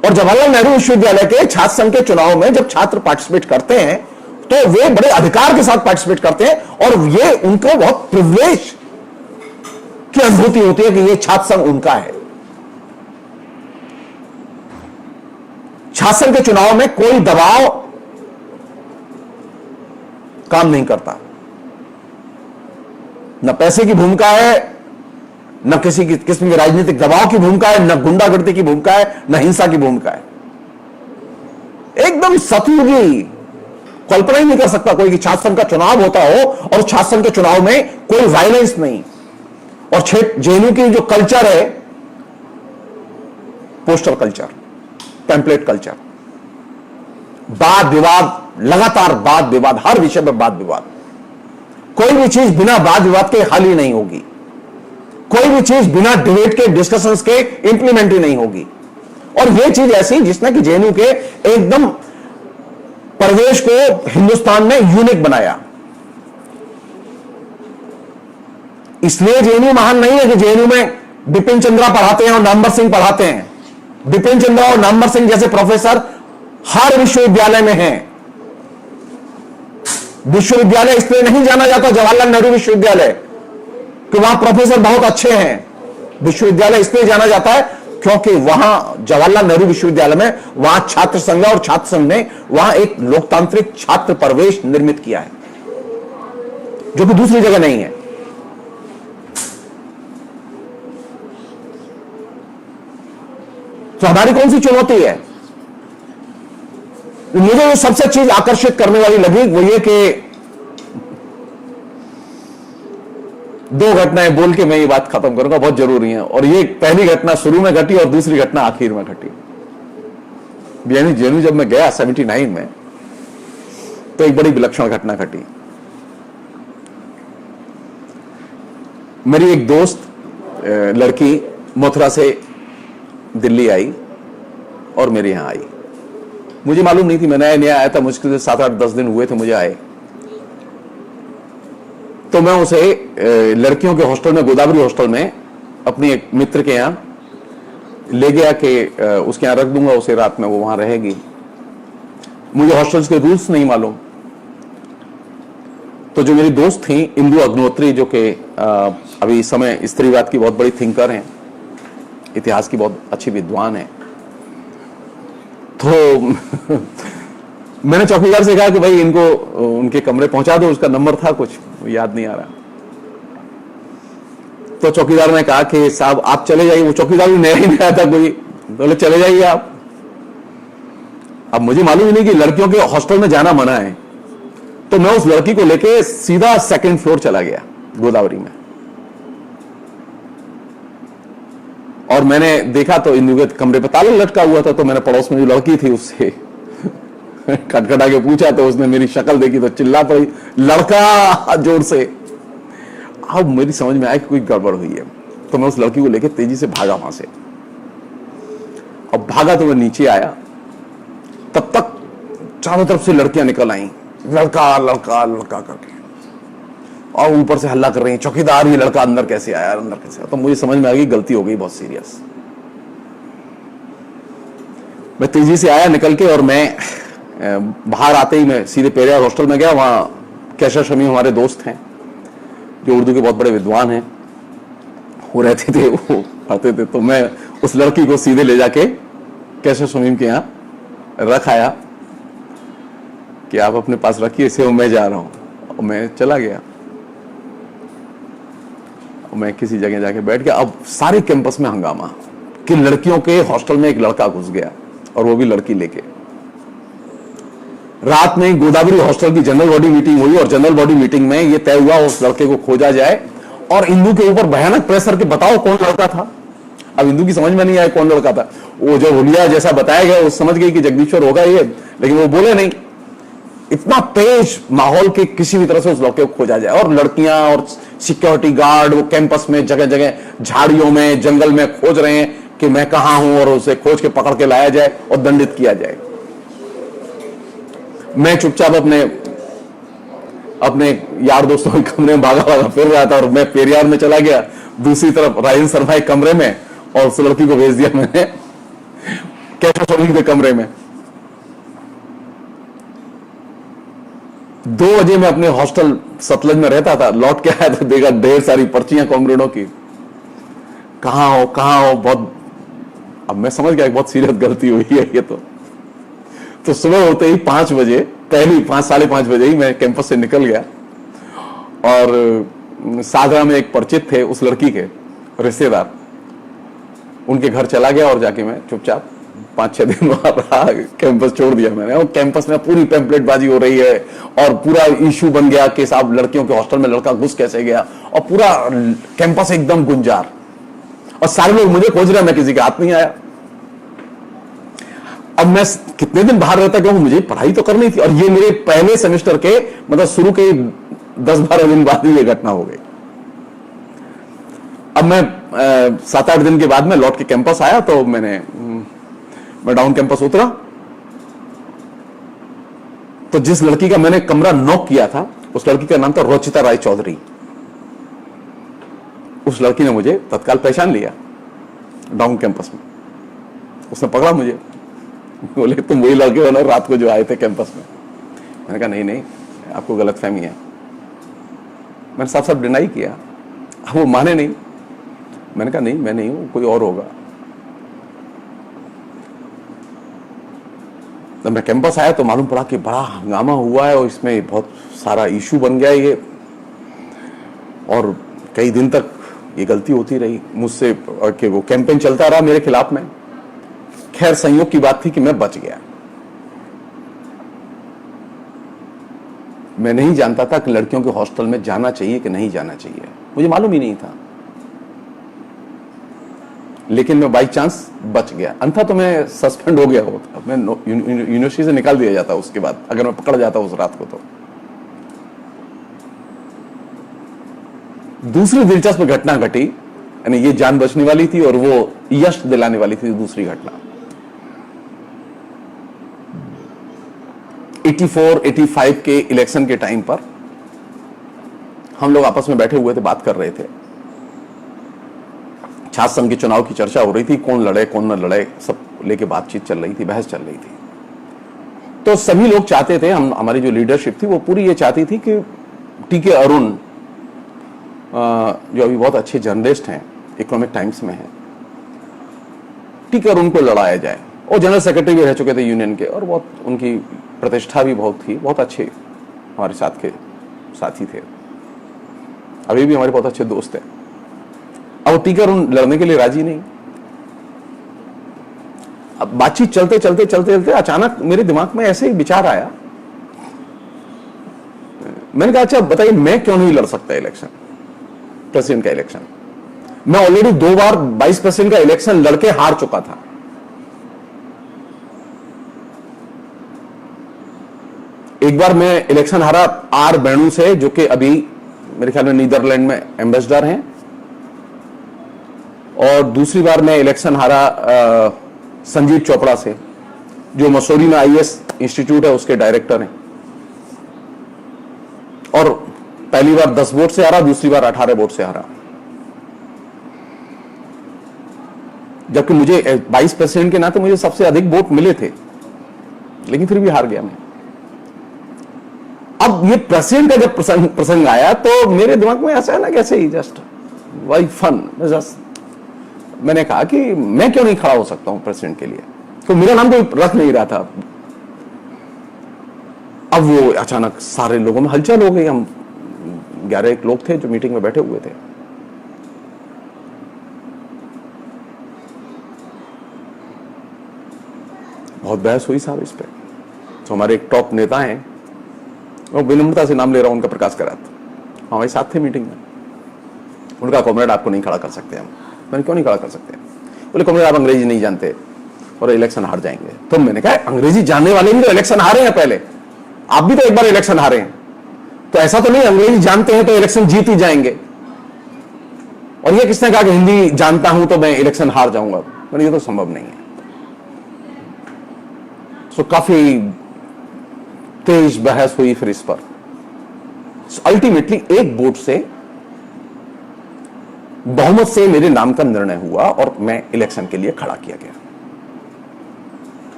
और जवाहरलाल नेहरू विश्वविद्यालय के छात्र संघ के चुनाव में जब छात्र पार्टिसिपेट करते हैं तो वे बड़े अधिकार के साथ पार्टिसिपेट करते हैं, और ये उनको बहुत प्रिविलेज की अनुभूति होती है कि ये छात्र संघ उनका है। छात्र संघ के चुनाव में कोई दबाव काम नहीं करता, न पैसे की भूमिका है, न किसी किस्म के राजनीतिक दबाव की भूमिका है, न गुंडागर्दी की भूमिका है, न हिंसा की भूमिका है। एकदम सतयुगी, कल्पना ही नहीं कर सकता कोई कि छात्र संघ का चुनाव होता हो और छात्र संघ के चुनाव में कोई वायलेंस नहीं। और जेएनयू की जो कल्चर है, पोस्टर कल्चर, टेम्पलेट कल्चर, वाद विवाद, लगातार वाद विवाद, हर विषय में वाद विवाद। कोई भी चीज बिना वाद विवाद के हल ही नहीं होगी, कोई भी चीज बिना डिबेट के, डिस्कशंस के इंप्लीमेंट ही नहीं होगी। और यह चीज ऐसी जिसने कि जेएनयू के एकदम परवेश को हिंदुस्तान ने यूनिक बनाया। इसलिए जेएनयू महान नहीं है कि जेएनयू में बिपिन चंद्रा पढ़ाते हैं और नामवर सिंह पढ़ाते हैं। बिपिन चंद्रा और नामवर सिंह जैसे प्रोफेसर हर विश्वविद्यालय में हैं। विश्वविद्यालय इसलिए नहीं जाना जाता जवाहरलाल नेहरू विश्वविद्यालय कि वहां प्रोफेसर बहुत अच्छे हैं। विश्वविद्यालय इसलिए जाना जाता है क्योंकि वहां जवाहरलाल नेहरू विश्वविद्यालय में वहां छात्र संघ और छात्र संघ ने वहां एक लोकतांत्रिक छात्र परिवेश निर्मित किया है जो कि दूसरी जगह नहीं है। तो हमारी कौन सी चुनौती है? मुझे जो सबसे चीज आकर्षित करने वाली लगी वो ये कि दो घटनाएं बोल के मैं ये बात खत्म करूंगा, बहुत जरूरी है। और ये पहली घटना शुरू में घटी और दूसरी घटना आखिर में घटी। यानी जेएनयू जब मैं गया 79 में तो एक बड़ी विलक्षण घटना घटी। मेरी एक दोस्त लड़की मथुरा से दिल्ली आई और मेरे यहां आई। मुझे मालूम नहीं थी, मैं नया नया आया था, मुश्किल से 7-8-10 दिन हुए थे मुझे आए। तो मैं उसे लड़कियों के हॉस्टल में, गोदावरी हॉस्टल में अपनी एक मित्र के यहां ले गया कि उसके यहां रख दूंगा उसे, रात में वो वहां रहेगी। मुझे हॉस्टल्स के रूल्स नहीं मालूम। तो जो मेरी दोस्त थी इंदु अग्निहोत्री, जो कि अभी इस समय स्त्रीवाद की बहुत बड़ी थिंकर हैं, इतिहास की बहुत अच्छी विद्वान है, तो मैंने चौकीदार से कहा कि भाई इनको उनके कमरे पहुंचा दो। उसका नंबर था कुछ, याद नहीं आ रहा। तो चौकीदार ने कहा कि साहब आप चले जाइए। वो चौकीदार भी नया ही नया था कोई, बोले चले जाइए आप। अब मुझे मालूम ही नहीं कि लड़कियों के हॉस्टल में जाना मना है। तो मैं उस लड़की को लेके सीधा 2nd फ्लोर चला गया गोदावरी में। और मैंने देखा तो इंदु के कमरे पर ताला लटका हुआ था। तो मैंने पड़ोस में जो लड़की थी उससे खटखटा के पूछा, तो उसने मेरी शक्ल देखी तो चिल्ला पड़ी, लड़का, जोर से। अब मेरी समझ में आया कि कोई गड़बड़ हुई है। तो मैं उस लड़की को लेकर तेजी से भागा वहां से। अब भागा तो मैं नीचे आया, तब तक चारों तरफ से लड़कियां निकल आई, लड़का लड़का लड़का करके, और ऊपर से हल्ला कर रही हैं, चौकीदार ये लड़का अंदर कैसे आया, अंदर कैसे आया। तो मुझे समझ में आ गई गलती हो गई बहुत सीरियस। मैं तेजी से आया निकल के, और मैं बाहर आते ही मैं सीधे पेरियार हॉस्टल में गया। वहां कैशर शमी हमारे दोस्त हैं जो उर्दू के बहुत बड़े विद्वान हैं, वो रहते थे, वो पढ़ते थे। तो मैं उस लड़की को सीधे ले जाके कैशर शमीम के यहाँ रख आया कि आप अपने पास रखिए इसे, मैं जा रहा हूं। और मैं चला गया, मैं किसी जगह जाके बैठ गया। अब सारे कैंपस में हंगामा कि लड़कियों के हॉस्टल में एक लड़का घुस गया, और वो भी लड़की लेके। रात में गोदावरी हॉस्टल की जनरल बॉडी मीटिंग हुई, और जनरल बॉडी मीटिंग में ये तय हुआ उस लड़के को खोजा जाए। और इंदु के ऊपर भयानक प्रेशर के बताओ कौन लड़का था। अब इंदु की समझ में नहीं आया कौन लड़का था। वो जो हुलिया जैसा बताया गया वो समझ गई कि जगदीश्वर होगा ये, लेकिन वो बोले नहीं। इतना तेज माहौल के किसी भी तरह से उस लड़के को खोजा जाए, और लड़कियां और सिक्योरिटी गार्ड वो कैंपस में जगह जगह झाड़ियों में, जंगल में खोज रहे हैं कि मैं कहां हूं, और उसे खोज के पकड़ के लाया जाए और दंडित किया जाए। मैं चुपचाप अपने यार दोस्तों के कमरे में भागा भागा फिर रहा था, और मैं पेरियार में चला गया दूसरी तरफ राजेंद्र शर्मा के कमरे में, और उस लड़की को भेज दिया मैंने कैशर शमीम के कमरे में। 2 बजे मैं अपने हॉस्टल सतलज में रहता था, लौट के आया तो देखा ढेर सारी पर्चियां कॉमरेडों की, कहां हो। बहुत अब मैं समझ गया बहुत सीरियस गलती हुई है ये। तो सुबह होते ही 5 बजे, पहली 5-5:30 बजे ही मैं कैंपस से निकल गया, और सागरा में एक परिचित थे उस लड़की के रिश्तेदार, उनके घर चला गया, और जाके मैं चुपचाप 5-6 दिन वहां रहा। कैंपस छोड़ दिया मैंने, और कैंपस में पूरी पैम्पलेटबाजी हो रही है, और पूरा इशू बन गया कि साहब लड़कियों के हॉस्टल में लड़का घुस कैसे गया, और पूरा कैंपस एकदम गुंजार, और सारे लोग मुझे खोज रहे हैं, मैं किसी के हाथ नहीं आया। अब मैं कितने दिन बाहर रहता, क्योंकि मुझे पढ़ाई तो करनी थी, और ये मेरे पहले सेमेस्टर के मतलब शुरू के 10-12 दिन बाद ही ये घटना हो गई। अब मैं 7-8 दिन के बाद में लौट के कैंपस आया, तो मैं डाउन कैंपस उतरा, तो जिस लड़की का मैंने कमरा नॉक किया था, उस लड़की का नाम था रोचिता राय चौधरी। उस लड़की ने मुझे तत्काल पहचान लिया डाउन कैंपस में। उसने पकड़ा मुझे, बोले तुम वही लड़के हो ना रात को जो आए थे कैंपस में। मैंने कहा नहीं नहीं, आपको गलतफहमी है। मैंने साफ साफ डिनाई किया। अब वो माने नहीं। मैंने कहा नहीं मैं नहीं हूं, कोई और होगा। जब मैं कैंपस आया तो मालूम पड़ा कि बड़ा हंगामा हुआ है और इसमें बहुत सारा इशू बन गया ये, और कई दिन तक ये गलती होती रही मुझसे कि वो कैंपेन चलता रहा मेरे खिलाफ में। खैर संयोग की बात थी कि मैं बच गया। मैं नहीं जानता था कि लड़कियों के हॉस्टल में जाना चाहिए कि नहीं जाना चाहिए, मुझे मालूम ही नहीं था, लेकिन मैं बाई चांस बच गया। अंथा तो मैं सस्पेंड हो गया होता, मैं यूनिवर्सिटी से निकाल दिया जाता उसके बाद, अगर मैं पकड़ जाता उस रात को। तो दूसरी दिलचस्प घटना घटी, यानी ये जान बचने वाली थी और वो यश दिलाने वाली थी। दूसरी घटना 84-85 के इलेक्शन के टाइम पर हम लोग आपस में बैठे हुए थे, बात कर रहे थे। छात्र संघ के चुनाव की चर्चा हो रही थी, कौन लड़े कौन न लड़े, सब लेके बातचीत चल रही थी, बहस चल रही थी। तो सभी लोग चाहते थे, हमारी जो लीडरशिप थी वो पूरी ये चाहती थी कि टीके अरुण जो अभी बहुत अच्छे जर्नलिस्ट हैं, इकोनॉमिक टाइम्स में हैं, टीके अरुण को लड़ाया जाए। वो जनरल सेक्रेटरी भी रह चुके थे यूनियन के और बहुत उनकी प्रतिष्ठा भी बहुत थी, बहुत अच्छे हमारे साथ के साथी थे, अभी भी हमारे बहुत अच्छे दोस्त हैं। अब टीके अरुण लड़ने के लिए राजी नहीं। अब बातचीत चलते चलते चलते चलते अचानक मेरे दिमाग में ऐसे ही विचार आया। मैंने कहा अच्छा बताइए मैं क्यों नहीं लड़ सकता इलेक्शन, प्रेसिडेंट का इलेक्शन। मैं ऑलरेडी 2 बार वाइस प्रेसिडेंट का इलेक्शन लड़के हार चुका था। एक बार मैं इलेक्शन हारा आर बेणु से, जो कि अभी मेरे ख्याल में नीदरलैंड में एम्बेसडर हैं, और दूसरी बार मैं इलेक्शन हारा संजीव चोपड़ा से, जो मसूरी में आईएएस इंस्टीट्यूट है उसके डायरेक्टर हैं, और पहली बार 10 वोट से हारा, दूसरी बार 18 वोट से हारा। जबकि मुझे वाइस प्रेसिडेंट के नाते मुझे सबसे अधिक वोट मिले थे, लेकिन फिर भी हार गया मैं। अब ये प्रेसिडेंट का जब प्रसंग आया तो मेरे दिमाग में ऐसा है ना, कैसे ही जस्ट वाई फन, मैंने कहा कि मैं क्यों नहीं खड़ा हो सकता हूं प्रेसिडेंट के लिए। तो मेरा नाम कोई रख नहीं रहा था। अब वो अचानक सारे लोगों में हलचल हो गई। हम 11 लोग थे जो मीटिंग में बैठे हुए थे। बहुत बहस हुई साहब इस पे। तो हमारे एक टॉप नेता हैं, वो विनम्रता से नाम ले रहा हूं, उनका प्रकाश करात, हमारे साथ थे मीटिंग में। उनका कॉमरेड आपको नहीं खड़ा कर सकते हम। मैंने क्यों नहीं खड़ा कर सकते? बोले कॉमरेड आप अंग्रेजी नहीं जानते और इलेक्शन हार जाएंगे। तो मैंने कहा अंग्रेजी जानने वाले भी तो इलेक्शन हारे हैं, पहले आप भी तो एक बार इलेक्शन हारे हैं, तो ऐसा तो नहीं अंग्रेजी जानते हैं तो इलेक्शन जीत ही जाएंगे। और ये किसने कहा कि हिंदी जानता हूं तो मैं इलेक्शन हार जाऊंगा? मैंने ये तो संभव नहीं है। तो काफी तेज बहस हुई फिर इस पर। अल्टीमेटली एक वोट से, बहुमत से मेरे नाम का निर्णय हुआ और मैं इलेक्शन के लिए खड़ा किया गया।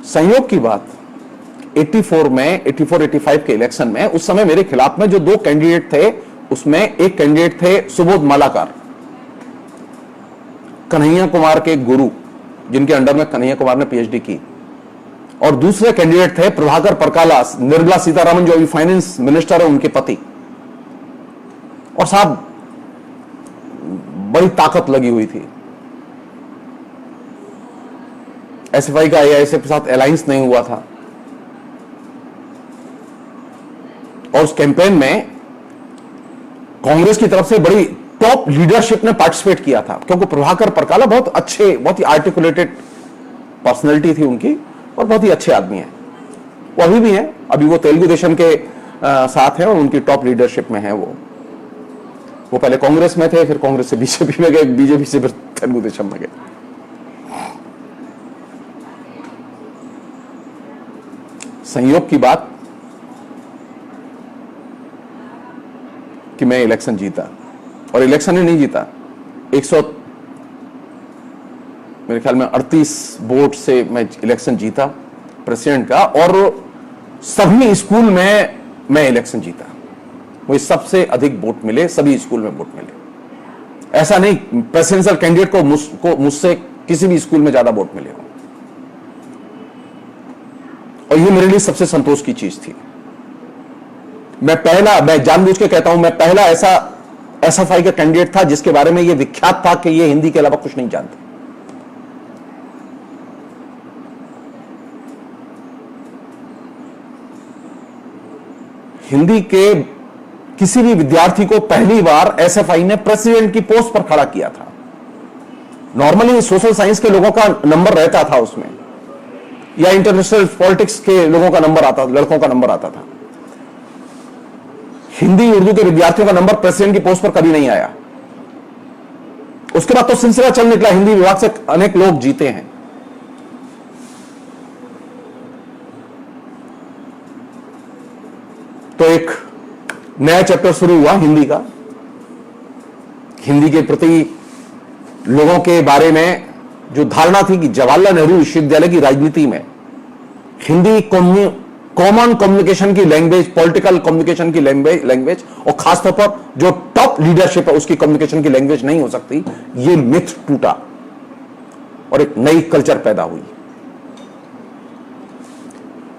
संयोग की बात 84-85 के इलेक्शन में, उस समय मेरे खिलाफ में जो 2 कैंडिडेट थे, उसमें एक कैंडिडेट थे सुबोध मालाकार, कन्हैया कुमार के गुरु, जिनके अंडर में कन्हैया कुमार ने पीएचडी की, और दूसरे कैंडिडेट थे प्रभाकर परकाला, निर्मला सीतारामन जो अभी फाइनेंस मिनिस्टर है उनके पति। और साहब बड़ी ताकत लगी हुई थी। एसएफआई का एआईएसएफ के साथ अलायंस नहीं हुआ था, और उस कैंपेन में कांग्रेस की तरफ से बड़ी टॉप लीडरशिप ने पार्टिसिपेट किया था, क्योंकि प्रभाकर परकाला बहुत अच्छे, बहुत ही आर्टिकुलेटेड पर्सनैलिटी थी उनकी, और बहुत ही अच्छे आदमी हैं। वो अभी भी हैं, अभी वो तेलुगु देशम के साथ हैं और उनकी टॉप लीडरशिप में हैं। वो पहले कांग्रेस में थे, फिर कांग्रेस से बीजेपी में गए, बीजेपी से फिर तेलुगु देशम में गए। संयोग की बात कि मैं इलेक्शन जीता, और इलेक्शन ही नहीं जीता, 100 मेरे ख्याल में 38 वोट से मैं इलेक्शन जीता प्रेसिडेंट का, और सभी स्कूल में मैं इलेक्शन जीता। मुझे सबसे अधिक वोट मिले, सभी स्कूल में वोट मिले। ऐसा नहीं प्रेसिडेंशियल कैंडिडेट को मुझसे किसी भी स्कूल में ज्यादा वोट मिले हो, और ये मेरे लिए सबसे संतोष की चीज थी। मैं जानबूझ के कहता हूं, मैं पहला ऐसा एसएफआई का कैंडिडेट था जिसके बारे में यह विख्यात था कि यह हिंदी के अलावा कुछ नहीं जानते। हिंदी के किसी भी विद्यार्थी को पहली बार एसएफआई ने प्रेसिडेंट की पोस्ट पर खड़ा किया था। नॉर्मली सोशल साइंस के लोगों का नंबर रहता था उसमें, या इंटरनेशनल पॉलिटिक्स के लोगों का नंबर आता, लड़कों का नंबर आता था। हिंदी उर्दू के विद्यार्थियों का नंबर प्रेसिडेंट की पोस्ट पर कभी नहीं आया। उसके बाद तो सिलसिला चल निकला, हिंदी विभाग से अनेक लोग जीते हैं। तो एक नया चैप्टर शुरू हुआ हिंदी का। हिंदी के प्रति लोगों के बारे में जो धारणा थी कि जवाहरलाल नेहरू विश्वविद्यालय की राजनीति में हिंदी कॉमन कम्युनिकेशन की लैंग्वेज, पॉलिटिकल कम्युनिकेशन की लैंग्वेज, और खासतौर पर जो टॉप लीडरशिप है उसकी कम्युनिकेशन की लैंग्वेज नहीं हो सकती, यह मिथ टूटा और एक नई कल्चर पैदा हुई।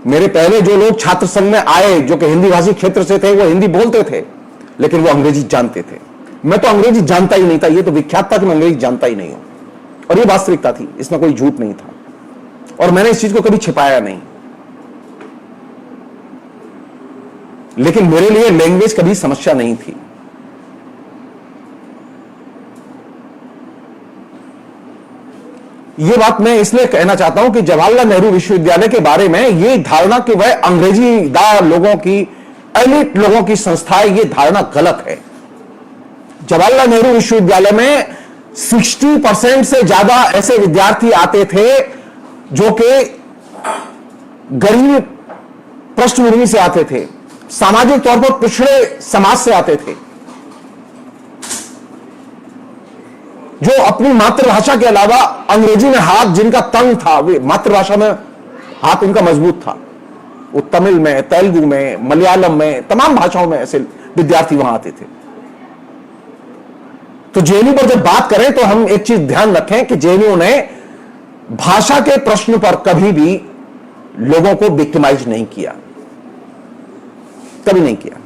मेरे पहले जो लोग छात्र संघ में आए जो कि हिंदी भाषी क्षेत्र से थे, वो हिंदी बोलते थे लेकिन वो अंग्रेजी जानते थे। मैं तो अंग्रेजी जानता ही नहीं था, ये तो विख्यात था कि मैं अंग्रेजी जानता ही नहीं हूं, और ये वास्तविकता थी, इसमें कोई झूठ नहीं था, और मैंने इस चीज को कभी छिपाया नहीं। लेकिन मेरे लिए लैंग्वेज कभी समस्या नहीं थी। यह बात मैं इसलिए कहना चाहता हूं कि जवाहरलाल नेहरू विश्वविद्यालय के बारे में यह धारणा कि वह अंग्रेजीदार लोगों की, एलिट लोगों की संस्था है, यह धारणा गलत है। जवाहरलाल नेहरू विश्वविद्यालय में 60% से ज्यादा ऐसे विद्यार्थी आते थे जो कि गरीब पृष्ठभूमि से आते थे, सामाजिक तौर पर पिछड़े समाज से आते थे, जो अपनी मातृभाषा के अलावा अंग्रेजी में हाथ जिनका तंग था, वे मातृभाषा में हाथ उनका मजबूत था। वो तमिल में, तेलुगु में, मलयालम में, तमाम भाषाओं में ऐसे विद्यार्थी वहां आते थे। तो जेएनयू पर जब बात करें तो हम एक चीज ध्यान रखें कि जेएनयू ने भाषा के प्रश्न पर कभी भी लोगों को विक्टिमाइज नहीं किया, कभी नहीं किया।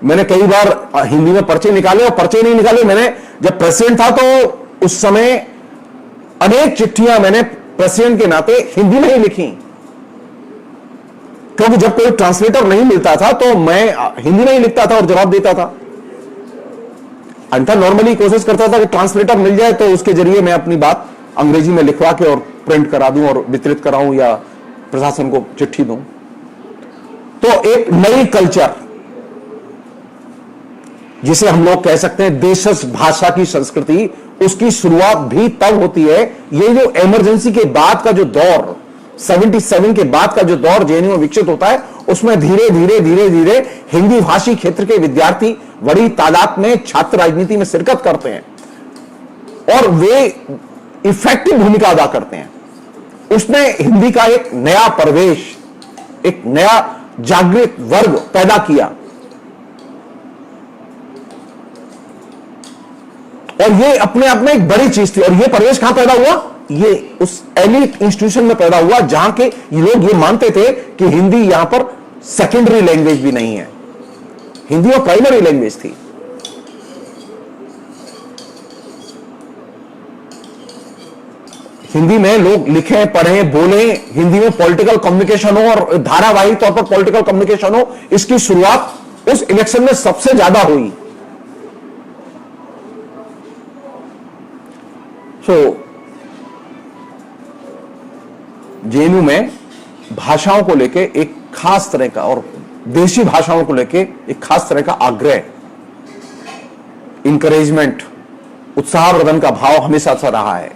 मैंने कई बार हिंदी में पर्चे निकाले, और पर्चे नहीं निकाले, मैंने जब प्रेसिडेंट था तो उस समय अनेक चिट्ठियां मैंने प्रेसिडेंट के नाते हिंदी में ही लिखी, क्योंकि जब कोई ट्रांसलेटर नहीं मिलता था तो मैं हिंदी में ही लिखता था और जवाब देता था। अन्यथा नॉर्मली कोशिश करता था कि ट्रांसलेटर मिल जाए तो उसके जरिए मैं अपनी बात अंग्रेजी में लिखवा के और प्रिंट करा दूं और वितरित कराऊं या प्रशासन को चिट्ठी दूं। तो एक नई कल्चर, जिसे हम लोग कह सकते हैं देशज भाषा की संस्कृति, उसकी शुरुआत भी तब होती है। ये जो इमरजेंसी के बाद का जो दौर, 77 के बाद का जो दौर जेएनयू में विकसित होता है, उसमें धीरे धीरे धीरे धीरे हिंदी भाषी क्षेत्र के विद्यार्थी बड़ी तादाद में छात्र राजनीति में शिरकत करते हैं और वे इफेक्टिव भूमिका अदा करते हैं। उसने हिंदी का एक नया प्रवेश, एक नया जागृत वर्ग पैदा किया, और ये अपने आप में एक बड़ी चीज थी। और ये प्रवेश कहां पैदा हुआ? ये उस एलिट इंस्टीट्यूशन में पैदा हुआ जहां के लोग ये मानते थे कि हिंदी यहां पर सेकेंडरी लैंग्वेज भी नहीं है, हिंदी और प्राइमरी लैंग्वेज थी। हिंदी में लोग लिखें, पढ़ें, बोलें, हिंदी में पॉलिटिकल कम्युनिकेशन हो और धारावाहिक तौर पर पॉलिटिकल कम्युनिकेशन हो, इसकी शुरुआत उस इलेक्शन में सबसे ज्यादा हुई। जेएनयू में भाषाओं को लेके एक खास तरह का, और देशी भाषाओं को लेके एक खास तरह का आग्रह, इंकरेजमेंट, उत्साहवर्धन का भाव हमेशा सा रहा है।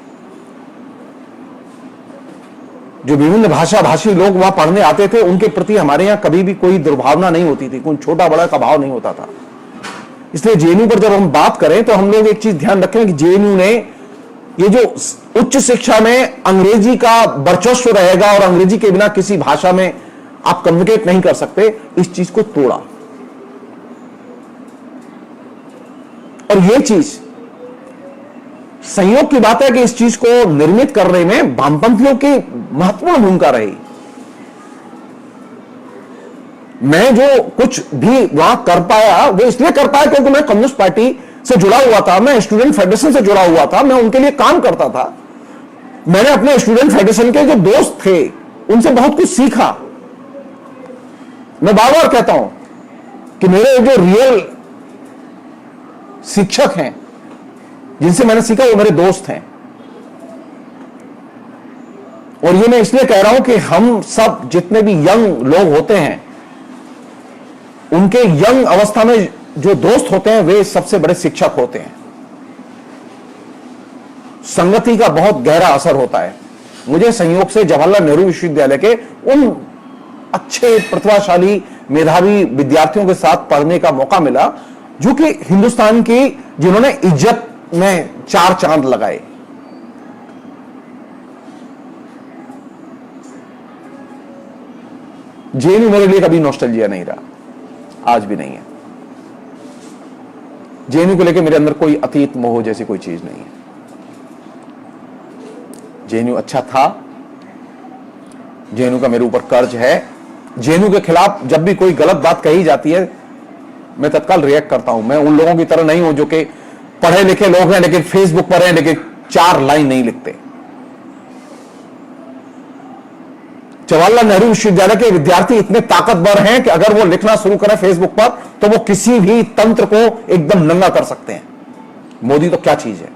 जो विभिन्न भाषा भाषी लोग वहां पढ़ने आते थे, उनके प्रति हमारे यहां कभी भी कोई दुर्भावना नहीं होती थी, कोई छोटा बड़ा का भाव नहीं होता था। इसलिए जेएनयू पर जब हम बात करें तो हम लोग एक चीज ध्यान रखें कि जेएनयू ने ये जो उच्च शिक्षा में अंग्रेजी का वर्चस्व रहेगा और अंग्रेजी के बिना किसी भाषा में आप कम्युनिकेट नहीं कर सकते, इस चीज को तोड़ा। और यह चीज संयोग की बात है कि इस चीज को निर्मित करने में वामपंथियों की महत्वपूर्ण भूमिका रही। मैं जो कुछ भी वहां कर पाया वो इसलिए कर पाया क्योंकि मैं कम्युनिस्ट पार्टी से जुड़ा हुआ था, मैं स्टूडेंट फेडरेशन से जुड़ा हुआ था, मैं उनके लिए काम करता था। मैंने अपने स्टूडेंट फेडरेशन के जो दोस्त थे उनसे बहुत कुछ सीखा। मैं बार बार कहता हूं कि मेरे जो रियल शिक्षक हैं जिनसे मैंने सीखा वो मेरे दोस्त हैं। और ये मैं इसलिए कह रहा हूं कि हम सब जितने भी यंग लोग होते हैं उनके यंग अवस्था में जो दोस्त होते हैं वे सबसे बड़े शिक्षक होते हैं। संगति का बहुत गहरा असर होता है। मुझे संयोग से जवाहरलाल नेहरू विश्वविद्यालय के उन अच्छे प्रतिभाशाली मेधावी विद्यार्थियों के साथ पढ़ने का मौका मिला जो कि हिंदुस्तान की, जिन्होंने इज्जत में 4 चांद लगाए। जेएनयू मेरे लिए कभी नॉस्टैल्जिया नहीं रहा, आज भी नहीं है। जेएनयू को लेकर मेरे अंदर कोई अतीत मोह जैसी कोई चीज नहीं है। जेएनयू अच्छा था, जेएनयू का मेरे ऊपर कर्ज है। जेएनयू के खिलाफ जब भी कोई गलत बात कही जाती है मैं तत्काल रिएक्ट करता हूं। मैं उन लोगों की तरह नहीं हूं जो कि पढ़े लिखे लोग हैं लेकिन फेसबुक पर हैं लेकिन 4 लाइन नहीं लिखते। जवाहरलाल नेहरू विश्वविद्यालय के विद्यार्थी इतने ताकतवर हैं कि अगर वो लिखना शुरू करें फेसबुक पर तो वो किसी भी तंत्र को एकदम नंगा कर सकते हैं। मोदी तो क्या चीज है।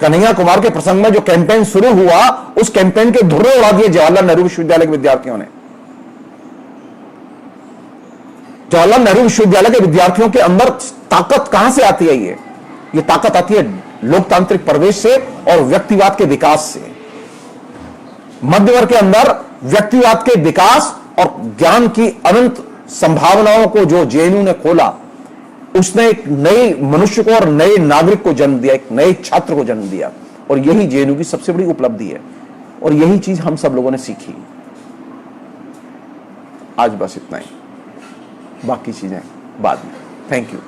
कन्हैया कुमार के प्रसंग में जो कैंपेन शुरू हुआ उस कैंपेन के धुर्रे उड़ा दिए जवाहरलाल नेहरू विश्वविद्यालय के विद्यार्थियों ने। जवाहरलाल नेहरू विश्वविद्यालय के विद्यार्थियों के अंदर ताकत कहां से आती है? ये ताकत आती है लोकतांत्रिक परिवेश से और व्यक्तिवाद के विकास से। मध्य वर्ग के अंदर व्यक्तिवाद के विकास और ज्ञान की अनंत संभावनाओं को जो जेएनयू ने खोला, उसने एक नए मनुष्य को और नए नागरिक को जन्म दिया, एक नए छात्र को जन्म दिया। और यही जेएनयू की सबसे बड़ी उपलब्धि है और यही चीज हम सब लोगों ने सीखी। आज बस इतना ही, बाकी चीजें बाद में। Thank you.